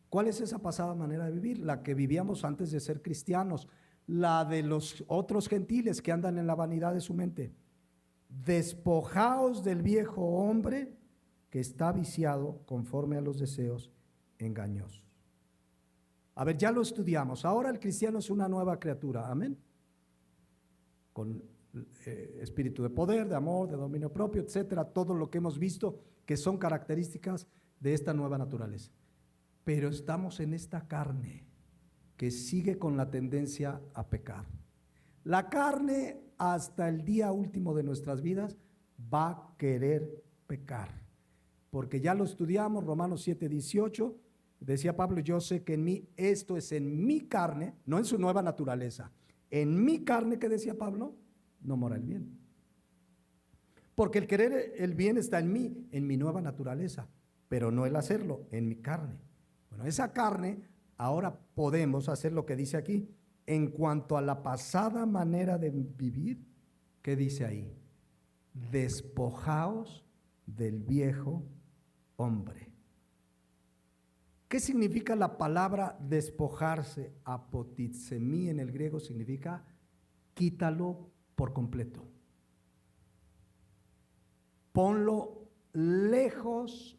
¿cuál es esa pasada manera de vivir? La que vivíamos antes de ser cristianos, la de los otros gentiles que andan en la vanidad de su mente. Despojaos del viejo hombre que está viciado conforme a los deseos engañosos. A ver, ya lo estudiamos. Ahora el cristiano es una nueva criatura, amén, con espíritu de poder, de amor, de dominio propio, etcétera, todo lo que hemos visto que son características de esta nueva naturaleza. Pero estamos en esta carne que sigue con la tendencia a pecar. La carne hasta el día último de nuestras vidas va a querer pecar, porque ya lo estudiamos, Romanos 7:18, decía Pablo, yo sé que en mí, esto es en mi carne, no en su nueva naturaleza, en mi carne, que decía Pablo, no mora el bien. Porque el querer el bien está en mí, en mi nueva naturaleza, pero no el hacerlo, en mi carne. Bueno, esa carne, ahora podemos hacer lo que dice aquí. En cuanto a la pasada manera de vivir, ¿qué dice ahí? Despojaos del viejo hombre. ¿Qué significa la palabra despojarse? Apotizemi en el griego significa quítalo por completo. Ponlo lejos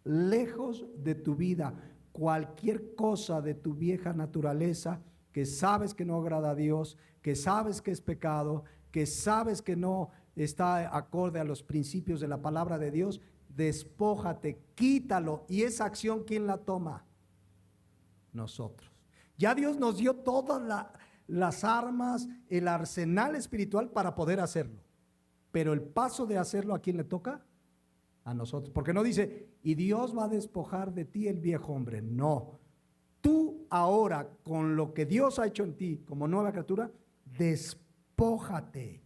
de tu vida. Cualquier cosa de tu vieja naturaleza que sabes que no agrada a Dios, que sabes que es pecado, que sabes que no está acorde a los principios de la palabra de Dios, despójate, quítalo. ¿Y esa acción quién la toma? Nosotros. Ya Dios nos dio todas las armas, el arsenal espiritual para poder hacerlo. Pero el paso de hacerlo, ¿a quién le toca? A nosotros. Porque no dice, y Dios va a despojar de ti el viejo hombre. No. Tú ahora, con lo que Dios ha hecho en ti como nueva criatura, despójate.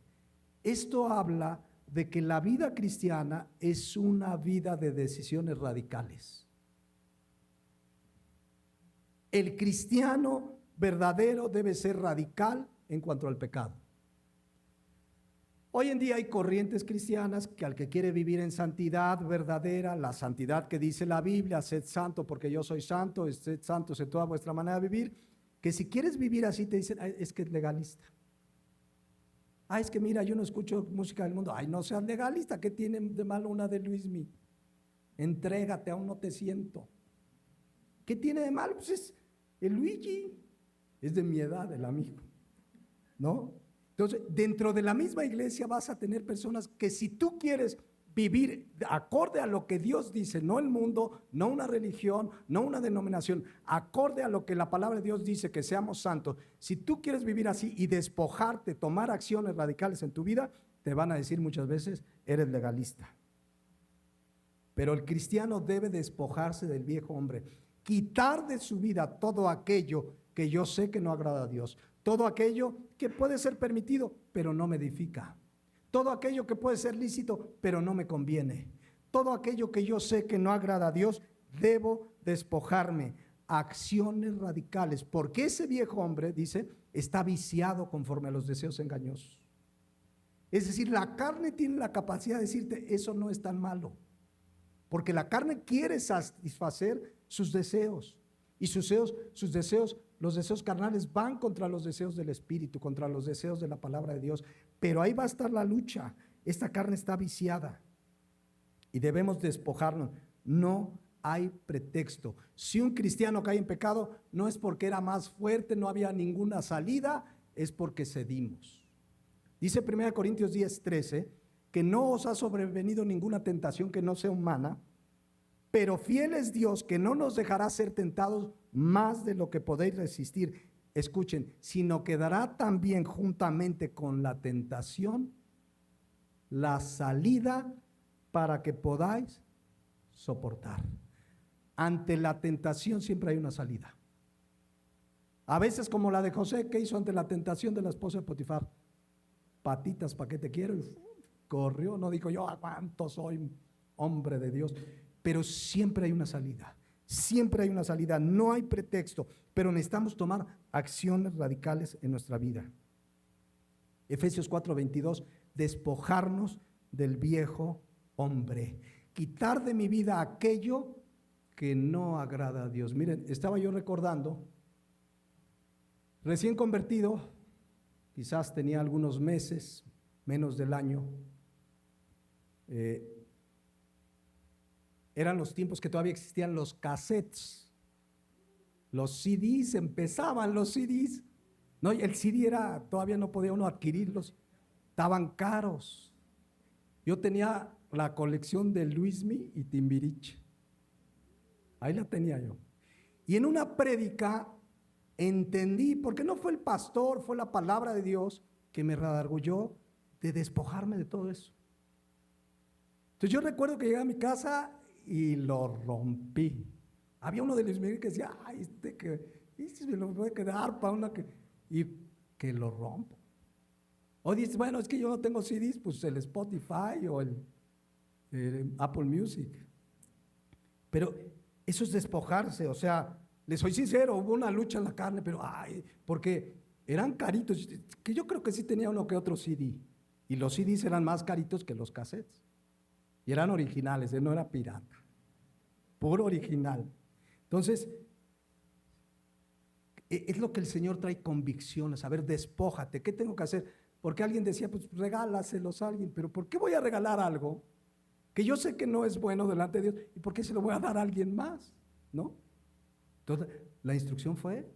Esto habla de que la vida cristiana es una vida de decisiones radicales. El cristiano verdadero debe ser radical en cuanto al pecado. Hoy en día hay corrientes cristianas que al que quiere vivir en santidad verdadera, la santidad que dice la Biblia, sed santo porque yo soy santo, sed santos en toda vuestra manera de vivir, que si quieres vivir así te dicen, es que es legalista. Es que mira, yo no escucho música del mundo. No seas legalista, ¿qué tiene de malo una de Luismi? Entrégate, aún no te siento. ¿Qué tiene de malo? Pues es el Luigi, es de mi edad el amigo, ¿no? Entonces, dentro de la misma iglesia vas a tener personas que si tú quieres vivir acorde a lo que Dios dice, no el mundo, no una religión, no una denominación, acorde a lo que la palabra de Dios dice que seamos santos, si tú quieres vivir así y despojarte, tomar acciones radicales en tu vida, te van a decir muchas veces, eres legalista. Pero el cristiano debe despojarse del viejo hombre, quitar de su vida todo aquello que yo sé que no agrada a Dios, todo aquello que puede ser permitido, pero no me edifica. Todo aquello que puede ser lícito, pero no me conviene. Todo aquello que yo sé que no agrada a Dios, debo despojarme. acciones radicales, porque ese viejo hombre, dice, está viciado conforme a los deseos engañosos. Es decir, la carne tiene la capacidad de decirte, eso no es tan malo, porque la carne quiere satisfacer sus deseos, y sus deseos, los deseos carnales van contra los deseos del Espíritu, contra los deseos de la palabra de Dios, pero ahí va a estar la lucha. Esta carne está viciada y debemos despojarnos. No hay pretexto. Si un cristiano cae en pecado, no es porque era más fuerte, no había ninguna salida, es porque cedimos. Dice 1 Corintios 10:13, que no os ha sobrevenido ninguna tentación que no sea humana, pero fiel es Dios, que no nos dejará ser tentados más de lo que podéis resistir. Escuchen, sino que dará también juntamente con la tentación la salida para que podáis soportar. Ante la tentación siempre hay una salida. A veces como la de José, que hizo ante la tentación de la esposa de Potifar: patitas, ¿para qué te quiero? Y corrió, no dijo yo aguanto, soy hombre de Dios. Pero siempre hay una salida, siempre hay una salida, no hay pretexto, pero necesitamos tomar acciones radicales en nuestra vida. Efesios 4:22, despojarnos del viejo hombre, quitar de mi vida aquello que no agrada a Dios. Miren, estaba yo recordando, recién convertido, quizás tenía algunos meses, menos del año, eran los tiempos que todavía existían los cassettes, los CDs, empezaban los CDs, no, el CD todavía no podía uno adquirirlos, estaban caros. Yo tenía la colección de Luismi y Timbiriche, ahí la tenía yo. Y en una prédica entendí, porque no fue el pastor, fue la palabra de Dios que me redargulló de despojarme de todo eso. Entonces yo recuerdo que llegué a mi casa y lo rompí. Había uno de Luis Miguel que decía, ay, este me lo voy a quedar para una y que lo rompo. O dices, bueno, es que yo no tengo CDs, pues el Spotify o el Apple Music. Pero eso es despojarse, o sea, les soy sincero, hubo una lucha en la carne, pero porque eran caritos, que yo creo que sí tenía uno que otro CD, y los CDs eran más caritos que los cassettes, y eran originales, no era pirata, puro original. Entonces, es lo que el Señor trae convicciones, a ver, despójate, ¿qué tengo que hacer? Porque alguien decía, pues regálaselos a alguien, pero ¿por qué voy a regalar algo que yo sé que no es bueno delante de Dios? ¿Y por qué se lo voy a dar a alguien más? ¿No? Entonces, la instrucción fue,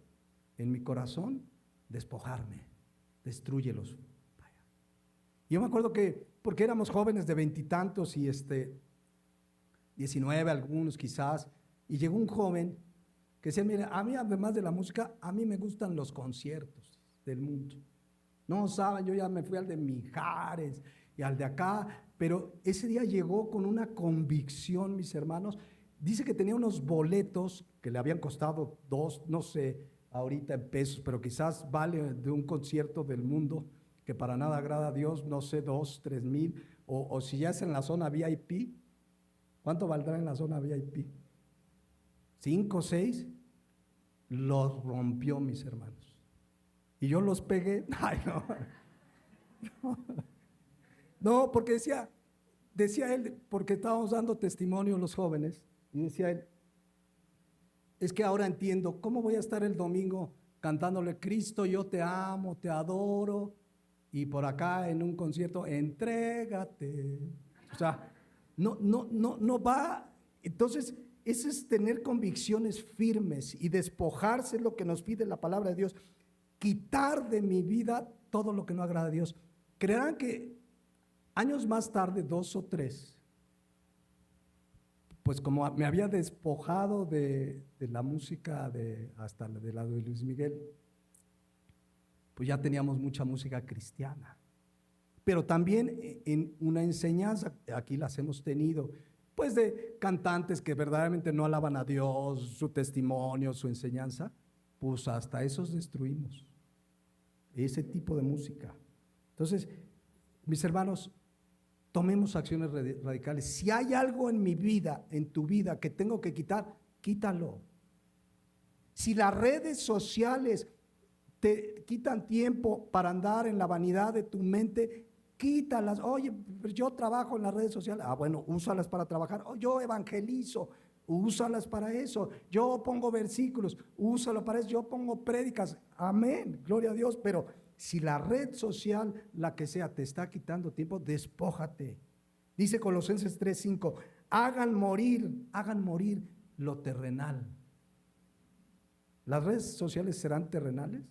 en mi corazón, despojarme, destrúyelos. Yo me acuerdo que, porque éramos jóvenes de 20 y tantos y 19 algunos quizás, y llegó un joven que decía, mira, a mí además de la música, a mí me gustan los conciertos del mundo. No saben, yo ya me fui al de Mijares y al de acá, pero ese día llegó con una convicción, mis hermanos. Dice que tenía unos boletos que le habían costado no sé ahorita en pesos, pero quizás vale de un concierto del mundo que para nada agrada a Dios, no sé, 2, 3 mil, o si ya es en la zona VIP, ¿cuánto valdrá en la zona VIP? 5, 6, los rompió, mis hermanos. Y yo los pegué, ay no, no, porque decía él, porque estábamos dando testimonio los jóvenes, y decía él, es que ahora entiendo, ¿cómo voy a estar el domingo cantándole Cristo, yo te amo, te adoro, y por acá en un concierto, entrégate? O sea, no va. Entonces, eso es tener convicciones firmes y despojarse es lo que nos pide la palabra de Dios. Quitar de mi vida todo lo que no agrada a Dios. Creerán que años más tarde, 2 o 3, pues como me había despojado de la música hasta de la de Luis Miguel, pues ya teníamos mucha música cristiana. Pero también en una enseñanza, aquí las hemos tenido, pues de cantantes que verdaderamente no alaban a Dios, su testimonio, su enseñanza, pues hasta esos destruimos, ese tipo de música. Entonces, mis hermanos, tomemos acciones radicales. Si hay algo en mi vida, en tu vida, que tengo que quitar, quítalo. Si las redes sociales te quitan tiempo para andar en la vanidad de tu mente, quítalas. Oye, yo trabajo en las redes sociales. Bueno, úsalas para trabajar. Yo evangelizo, úsalas para eso. Yo pongo versículos, úsalo para eso. Yo pongo prédicas. Amén, gloria a Dios. Pero si la red social, la que sea, te está quitando tiempo, despójate. Dice Colosenses 3:5, hagan morir lo terrenal. ¿Las redes sociales serán terrenales?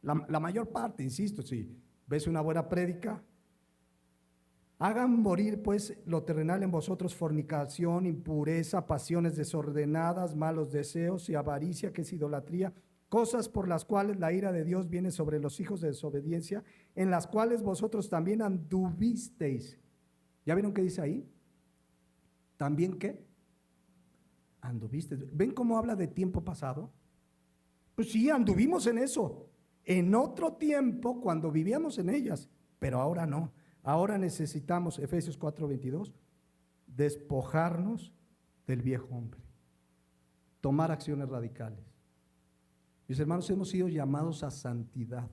La mayor parte, insisto, si ves una buena prédica. Hagan morir pues lo terrenal en vosotros: fornicación, impureza, pasiones desordenadas, malos deseos y avaricia, que es idolatría, cosas por las cuales la ira de Dios viene sobre los hijos de desobediencia, en las cuales vosotros también anduvisteis. ¿Ya vieron qué dice ahí? ¿También qué? Anduvisteis. ¿Ven cómo habla de tiempo pasado? Pues sí, anduvimos en eso, en otro tiempo cuando vivíamos en ellas, pero ahora no. Ahora necesitamos, Efesios 4:22, despojarnos del viejo hombre, tomar acciones radicales. Mis hermanos, hemos sido llamados a santidad.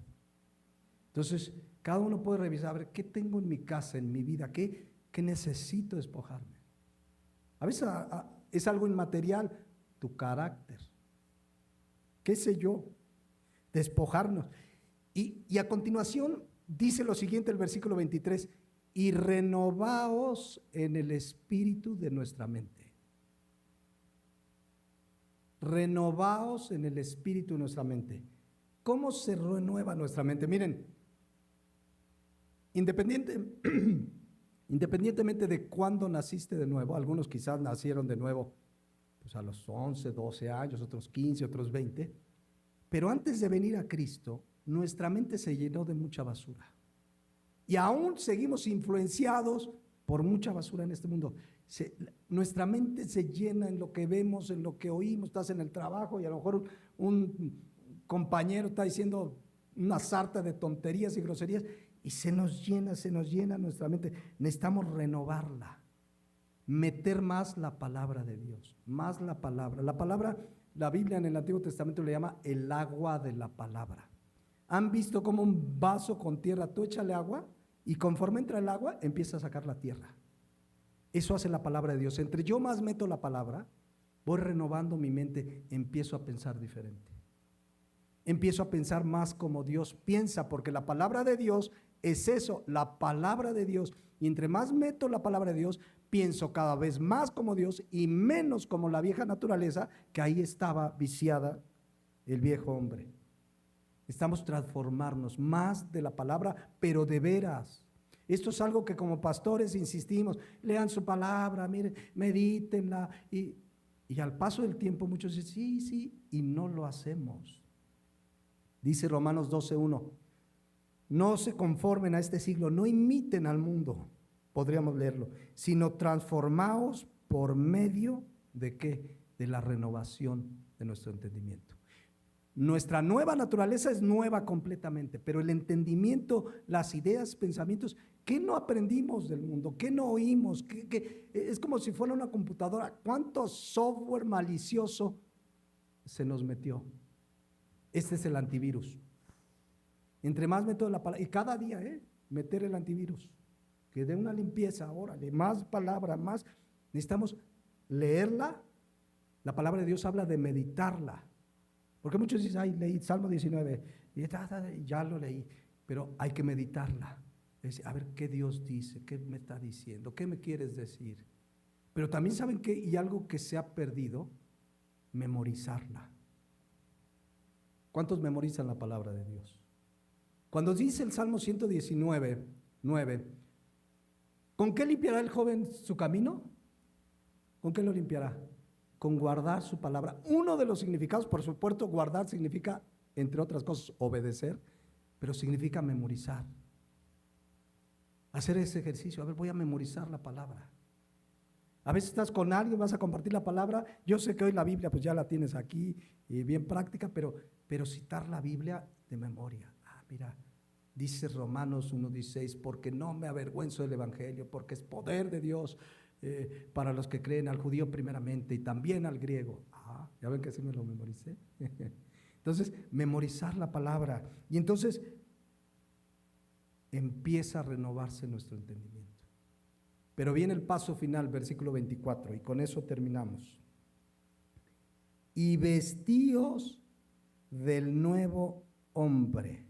Entonces, cada uno puede revisar, a ver, ¿qué tengo en mi casa, en mi vida? ¿Qué necesito despojarme? A veces es algo inmaterial, tu carácter, qué sé yo, despojarnos. Y a continuación dice lo siguiente el versículo 23, y renovaos en el espíritu de nuestra mente. Renovaos en el espíritu de nuestra mente. ¿Cómo se renueva nuestra mente? Miren, independientemente de cuándo naciste de nuevo, algunos quizás nacieron de nuevo pues a los 11, 12 años, otros 15, otros 20, pero antes de venir a Cristo, nuestra mente se llenó de mucha basura. Y aún seguimos influenciados por mucha basura en este mundo. Nuestra mente se llena en lo que vemos, en lo que oímos. Estás en el trabajo y a lo mejor un compañero está diciendo una sarta de tonterías y groserías y se nos llena nuestra mente. Necesitamos renovarla, meter más la palabra de Dios, más la palabra. La Biblia en el Antiguo Testamento le llama el agua de la palabra. ¿Han visto como un vaso con tierra? Tú échale agua y conforme entra el agua empieza a sacar la tierra. Eso hace la palabra de Dios. Entre yo más meto la palabra, voy renovando mi mente, empiezo a pensar diferente. Empiezo a pensar más como Dios piensa, porque la palabra de Dios es eso, la palabra de Dios. Y entre más meto la palabra de Dios, pienso cada vez más como Dios y menos como la vieja naturaleza, que ahí estaba viciada el viejo hombre. Estamos transformarnos más de la palabra, pero de veras. Esto es algo que como pastores insistimos, lean su palabra, miren, medítenla. Y al paso del tiempo muchos dicen, sí, y no lo hacemos. Dice Romanos 12:1, no se conformen a este siglo, no imiten al mundo, podríamos leerlo, sino transformaos por medio de ¿qué? De la renovación de nuestro entendimiento. Nuestra nueva naturaleza es nueva completamente, pero el entendimiento, las ideas, pensamientos, ¿qué no aprendimos del mundo? ¿Qué no oímos? Es como si fuera una computadora. ¿Cuánto software malicioso se nos metió? Este es el antivirus. Entre más meto la palabra, y cada día meter el antivirus, que dé una limpieza, órale, más palabra, más. Necesitamos leerla. La palabra de Dios habla de meditarla. Porque muchos dicen, ay, leí Salmo 19, y ya lo leí, pero hay que meditarla. A ver qué Dios dice, qué me está diciendo, qué me quieres decir. Pero también saben que, y algo que se ha perdido, memorizarla. ¿Cuántos memorizan la palabra de Dios? Cuando dice el Salmo 119:9, ¿con qué limpiará el joven su camino? ¿Con qué lo limpiará? Con guardar su palabra. Uno de los significados, por supuesto, guardar significa, entre otras cosas, obedecer, pero significa memorizar. Hacer ese ejercicio, a ver, voy a memorizar la palabra. A veces estás con alguien, vas a compartir la palabra. Yo sé que hoy la Biblia pues ya la tienes aquí, bien práctica, pero citar la Biblia de memoria. Mira, dice Romanos 1:16, porque no me avergüenzo del Evangelio, porque es poder de Dios para los que creen, al judío primeramente y también al griego. Ya ven que sí me lo memoricé. Entonces, memorizar la palabra. Y entonces empieza a renovarse nuestro entendimiento. Pero viene el paso final, versículo 24, y con eso terminamos. Y vestíos del nuevo hombre.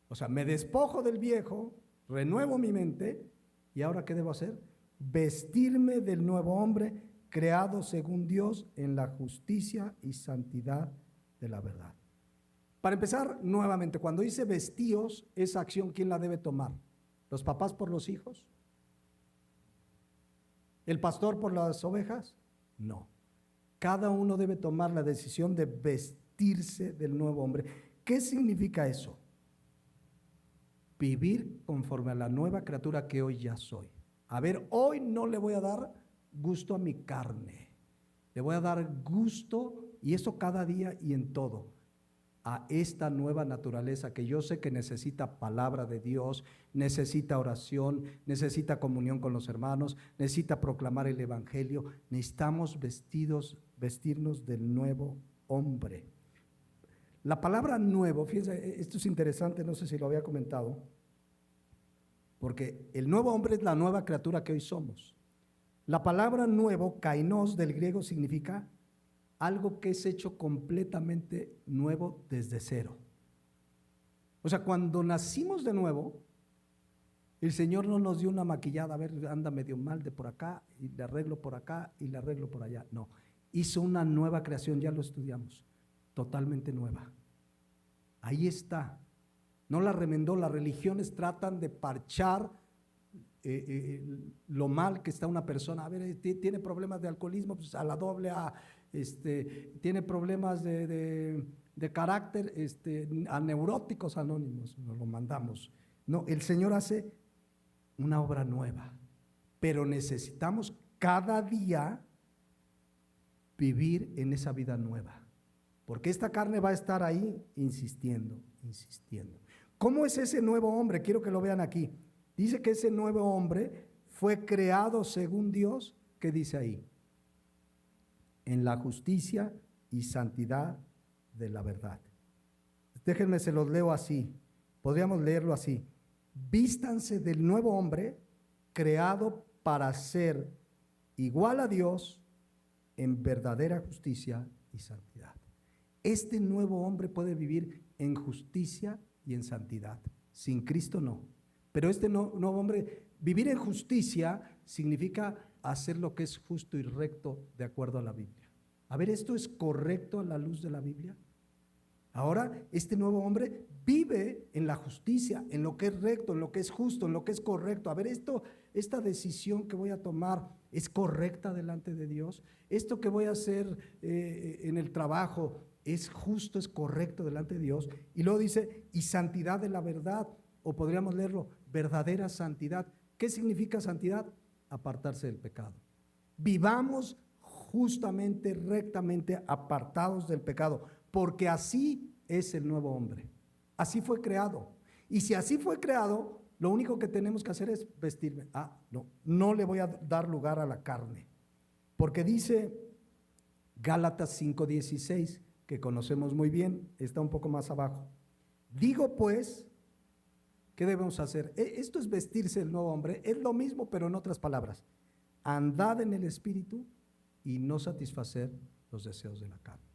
O sea, me despojo del viejo, renuevo mi mente, y ahora ¿qué debo hacer? Vestirme del nuevo hombre, creado según Dios en la justicia y santidad de la verdad. Para empezar, nuevamente, cuando dice vestíos, esa acción, ¿quién la debe tomar? ¿Los papás por los hijos? ¿El pastor por las ovejas? No. Cada uno debe tomar la decisión de vestirse del nuevo hombre. ¿Qué significa eso? Vivir conforme a la nueva criatura que hoy ya soy. A ver, hoy no le voy a dar gusto a mi carne. Le voy a dar gusto, y eso cada día y en todo, a esta nueva naturaleza que yo sé que necesita palabra de Dios, necesita oración, necesita comunión con los hermanos, necesita proclamar el evangelio. Necesitamos vestirnos del nuevo hombre. La palabra nuevo, fíjense, esto es interesante, no sé si lo había comentado, porque el nuevo hombre es la nueva criatura que hoy somos. La palabra nuevo, kainos, del griego, significa algo que es hecho completamente nuevo desde cero. O sea, cuando nacimos de nuevo, el Señor no nos dio una maquillada, a ver, anda medio mal de por acá, y le arreglo por acá, y le arreglo por allá. No, hizo una nueva creación, ya lo estudiamos, totalmente nueva. Ahí está. No la remendó. Las religiones tratan de parchar lo mal que está una persona. A ver, tiene problemas de alcoholismo, pues a la doble A. Tiene problemas de carácter, a neuróticos anónimos, nos lo mandamos. No, el Señor hace una obra nueva, pero necesitamos cada día vivir en esa vida nueva, porque esta carne va a estar ahí insistiendo. ¿Cómo es ese nuevo hombre? Quiero que lo vean aquí. Dice que ese nuevo hombre fue creado según Dios. ¿Qué dice ahí? En la justicia y santidad de la verdad. Déjenme, se los leo así. Podríamos leerlo así. Vístanse del nuevo hombre creado para ser igual a Dios en verdadera justicia y santidad. Este nuevo hombre puede vivir en justicia y en santidad. Sin Cristo no. Pero este nuevo hombre, vivir en justicia significa hacer lo que es justo y recto de acuerdo a la Biblia. A ver, ¿esto es correcto a la luz de la Biblia? Ahora, este nuevo hombre vive en la justicia, en lo que es recto, en lo que es justo, en lo que es correcto. A ver, esta decisión que voy a tomar es correcta delante de Dios. Esto que voy a hacer en el trabajo es justo, es correcto delante de Dios. Y luego dice, y santidad de la verdad, o podríamos leerlo, verdadera santidad. ¿Qué significa santidad? Apartarse del pecado. Vivamos justamente, rectamente, apartados del pecado, porque así es el nuevo hombre. Así fue creado. Y si así fue creado, lo único que tenemos que hacer es vestirme. No le voy a dar lugar a la carne. Porque dice Gálatas 5:16, que conocemos muy bien, está un poco más abajo. Digo pues, ¿qué debemos hacer? Esto es vestirse del nuevo hombre, es lo mismo pero en otras palabras. Andad en el Espíritu y no satisfacer los deseos de la carne.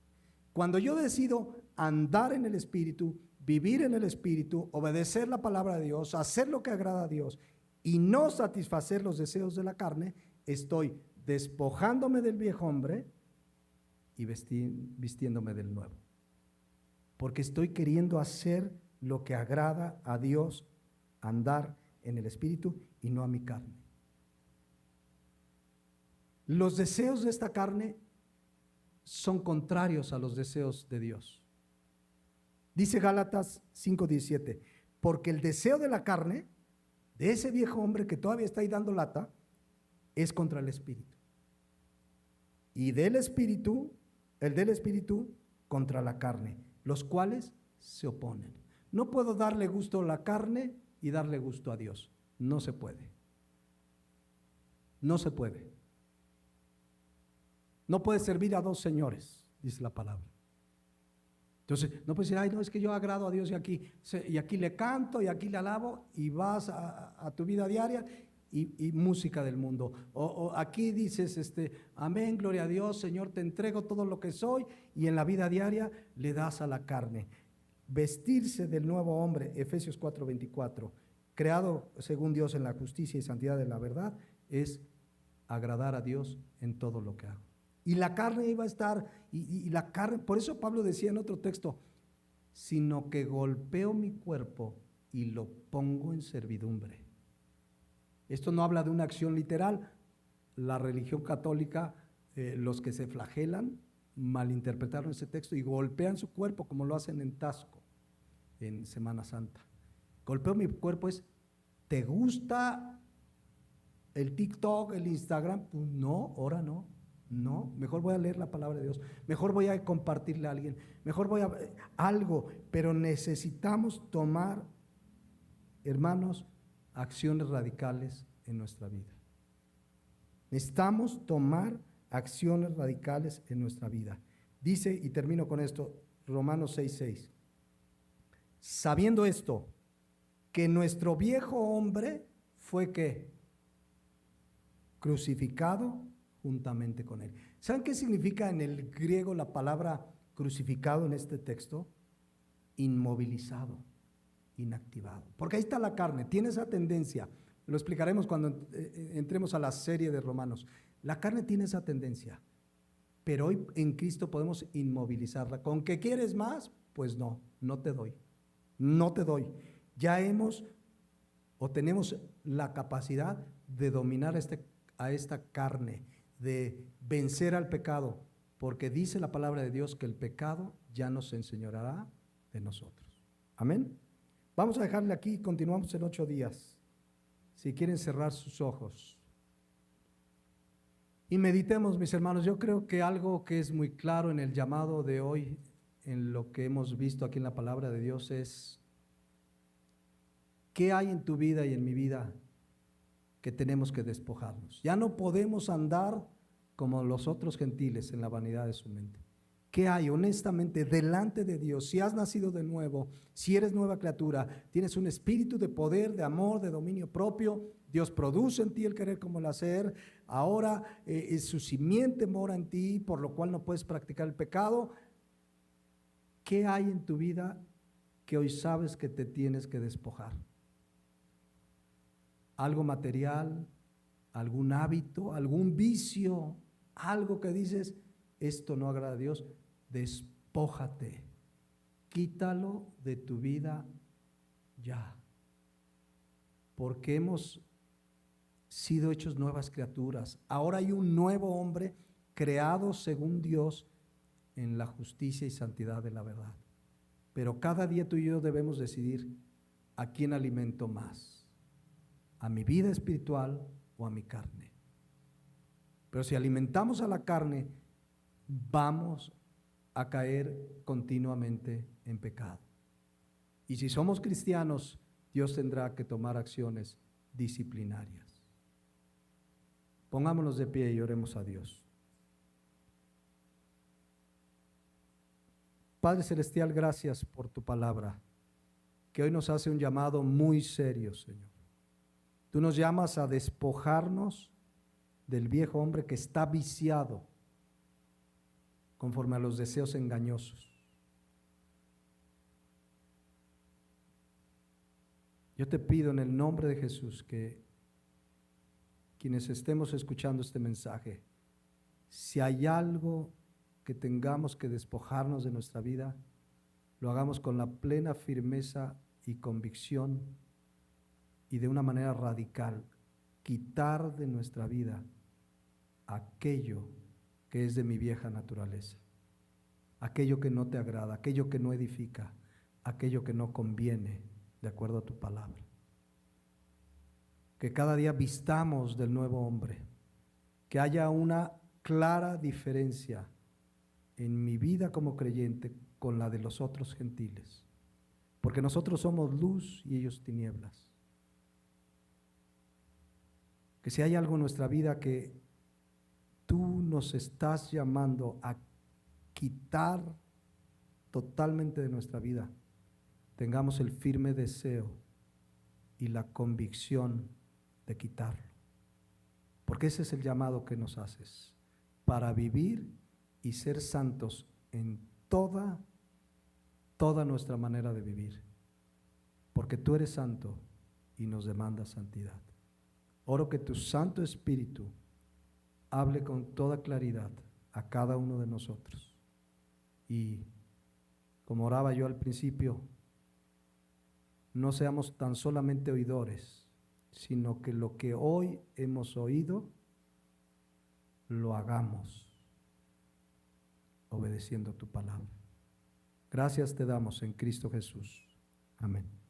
Cuando yo decido andar en el Espíritu, vivir en el Espíritu, obedecer la palabra de Dios, hacer lo que agrada a Dios y no satisfacer los deseos de la carne, estoy despojándome del viejo hombre y vistiéndome del nuevo. Porque estoy queriendo hacer lo que agrada a Dios, andar en el Espíritu y no a mi carne. Los deseos de esta carne son contrarios a los deseos de Dios. Dice Gálatas 5:17, porque el deseo de la carne, de ese viejo hombre que todavía está ahí dando lata, es contra el Espíritu. Y el del Espíritu contra la carne, los cuales se oponen. No puedo darle gusto a la carne y darle gusto a Dios. No se puede. No se puede. No puedes servir a dos señores, dice la palabra. Entonces, no puedes decir, ay, no, es que yo agrado a Dios y aquí le canto y aquí le alabo, y vas a tu vida diaria y música del mundo. O aquí dices, amén, gloria a Dios, Señor, te entrego todo lo que soy, y en la vida diaria le das a la carne. Vestirse del nuevo hombre, Efesios 4:24, creado según Dios en la justicia y santidad de la verdad, es agradar a Dios en todo lo que hago. Y la carne iba a estar, y la carne, por eso Pablo decía en otro texto, sino que golpeo mi cuerpo y lo pongo en servidumbre. Esto no habla de una acción literal. La religión católica, los que se flagelan, malinterpretaron ese texto y golpean su cuerpo como lo hacen en Tasco, en Semana Santa. Golpeo mi cuerpo es, ¿te gusta el TikTok, el Instagram? Pues no, ahora no. No, mejor voy a leer la palabra de Dios, mejor voy a compartirle a alguien, mejor voy a algo, pero necesitamos tomar, hermanos, acciones radicales en nuestra vida. Necesitamos tomar acciones radicales en nuestra vida. Dice, y termino con esto, Romanos 6:6, sabiendo esto, que nuestro viejo hombre fue ¿qué? Crucificado juntamente con él. ¿Saben qué significa en el griego la palabra crucificado en este texto? Inmovilizado, inactivado. Porque ahí está la carne, tiene esa tendencia. Lo explicaremos cuando entremos a la serie de Romanos. La carne tiene esa tendencia, pero hoy en Cristo podemos inmovilizarla. ¿Con qué quieres más? Pues no, no te doy. No te doy. Ya tenemos la capacidad de dominar a esta carne, de vencer al pecado, porque dice la palabra de Dios que el pecado ya nos enseñoreará de nosotros. Amén. Vamos a dejarle aquí y continuamos en 8 días. Si quieren cerrar sus ojos y meditemos, mis hermanos. Yo creo que algo que es muy claro en el llamado de hoy, en lo que hemos visto aquí en la palabra de Dios, es ¿qué hay en tu vida y en mi vida que tenemos que despojarnos? Ya no podemos andar como los otros gentiles en la vanidad de su mente. ¿Qué hay honestamente delante de Dios? Si has nacido de nuevo, si eres nueva criatura, tienes un espíritu de poder, de amor, de dominio propio, Dios produce en ti el querer como el hacer, ahora su simiente mora en ti, por lo cual no puedes practicar el pecado. ¿Qué hay en tu vida que hoy sabes que te tienes que despojar? Algo material, algún hábito, algún vicio, algo que dices, esto no agrada a Dios. Despójate, quítalo de tu vida ya, porque hemos sido hechos nuevas criaturas. Ahora hay un nuevo hombre creado según Dios en la justicia y santidad de la verdad. Pero cada día tú y yo debemos decidir a quién alimento más, a mi vida espiritual o a mi carne. Pero si alimentamos a la carne, vamos a caer continuamente en pecado. Y si somos cristianos, Dios tendrá que tomar acciones disciplinarias. Pongámonos de pie y oremos a Dios. Padre Celestial, gracias por tu palabra, que hoy nos hace un llamado muy serio, Señor. Tú nos llamas a despojarnos del viejo hombre que está viciado conforme a los deseos engañosos. Yo te pido en el nombre de Jesús que quienes estemos escuchando este mensaje, si hay algo que tengamos que despojarnos de nuestra vida, lo hagamos con la plena firmeza y convicción y de una manera radical, quitar de nuestra vida aquello que es de mi vieja naturaleza, aquello que no te agrada, aquello que no edifica, aquello que no conviene de acuerdo a tu palabra. Que cada día vistamos del nuevo hombre, que haya una clara diferencia en mi vida como creyente con la de los otros gentiles, porque nosotros somos luz y ellos tinieblas. Que si hay algo en nuestra vida que tú nos estás llamando a quitar totalmente de nuestra vida, tengamos el firme deseo y la convicción de quitarlo. Porque ese es el llamado que nos haces, para vivir y ser santos en toda nuestra manera de vivir. Porque tú eres santo y nos demandas santidad. Oro que tu Santo Espíritu hable con toda claridad a cada uno de nosotros. Y como oraba yo al principio, no seamos tan solamente oidores, sino que lo que hoy hemos oído, lo hagamos, obedeciendo tu palabra. Gracias te damos en Cristo Jesús. Amén.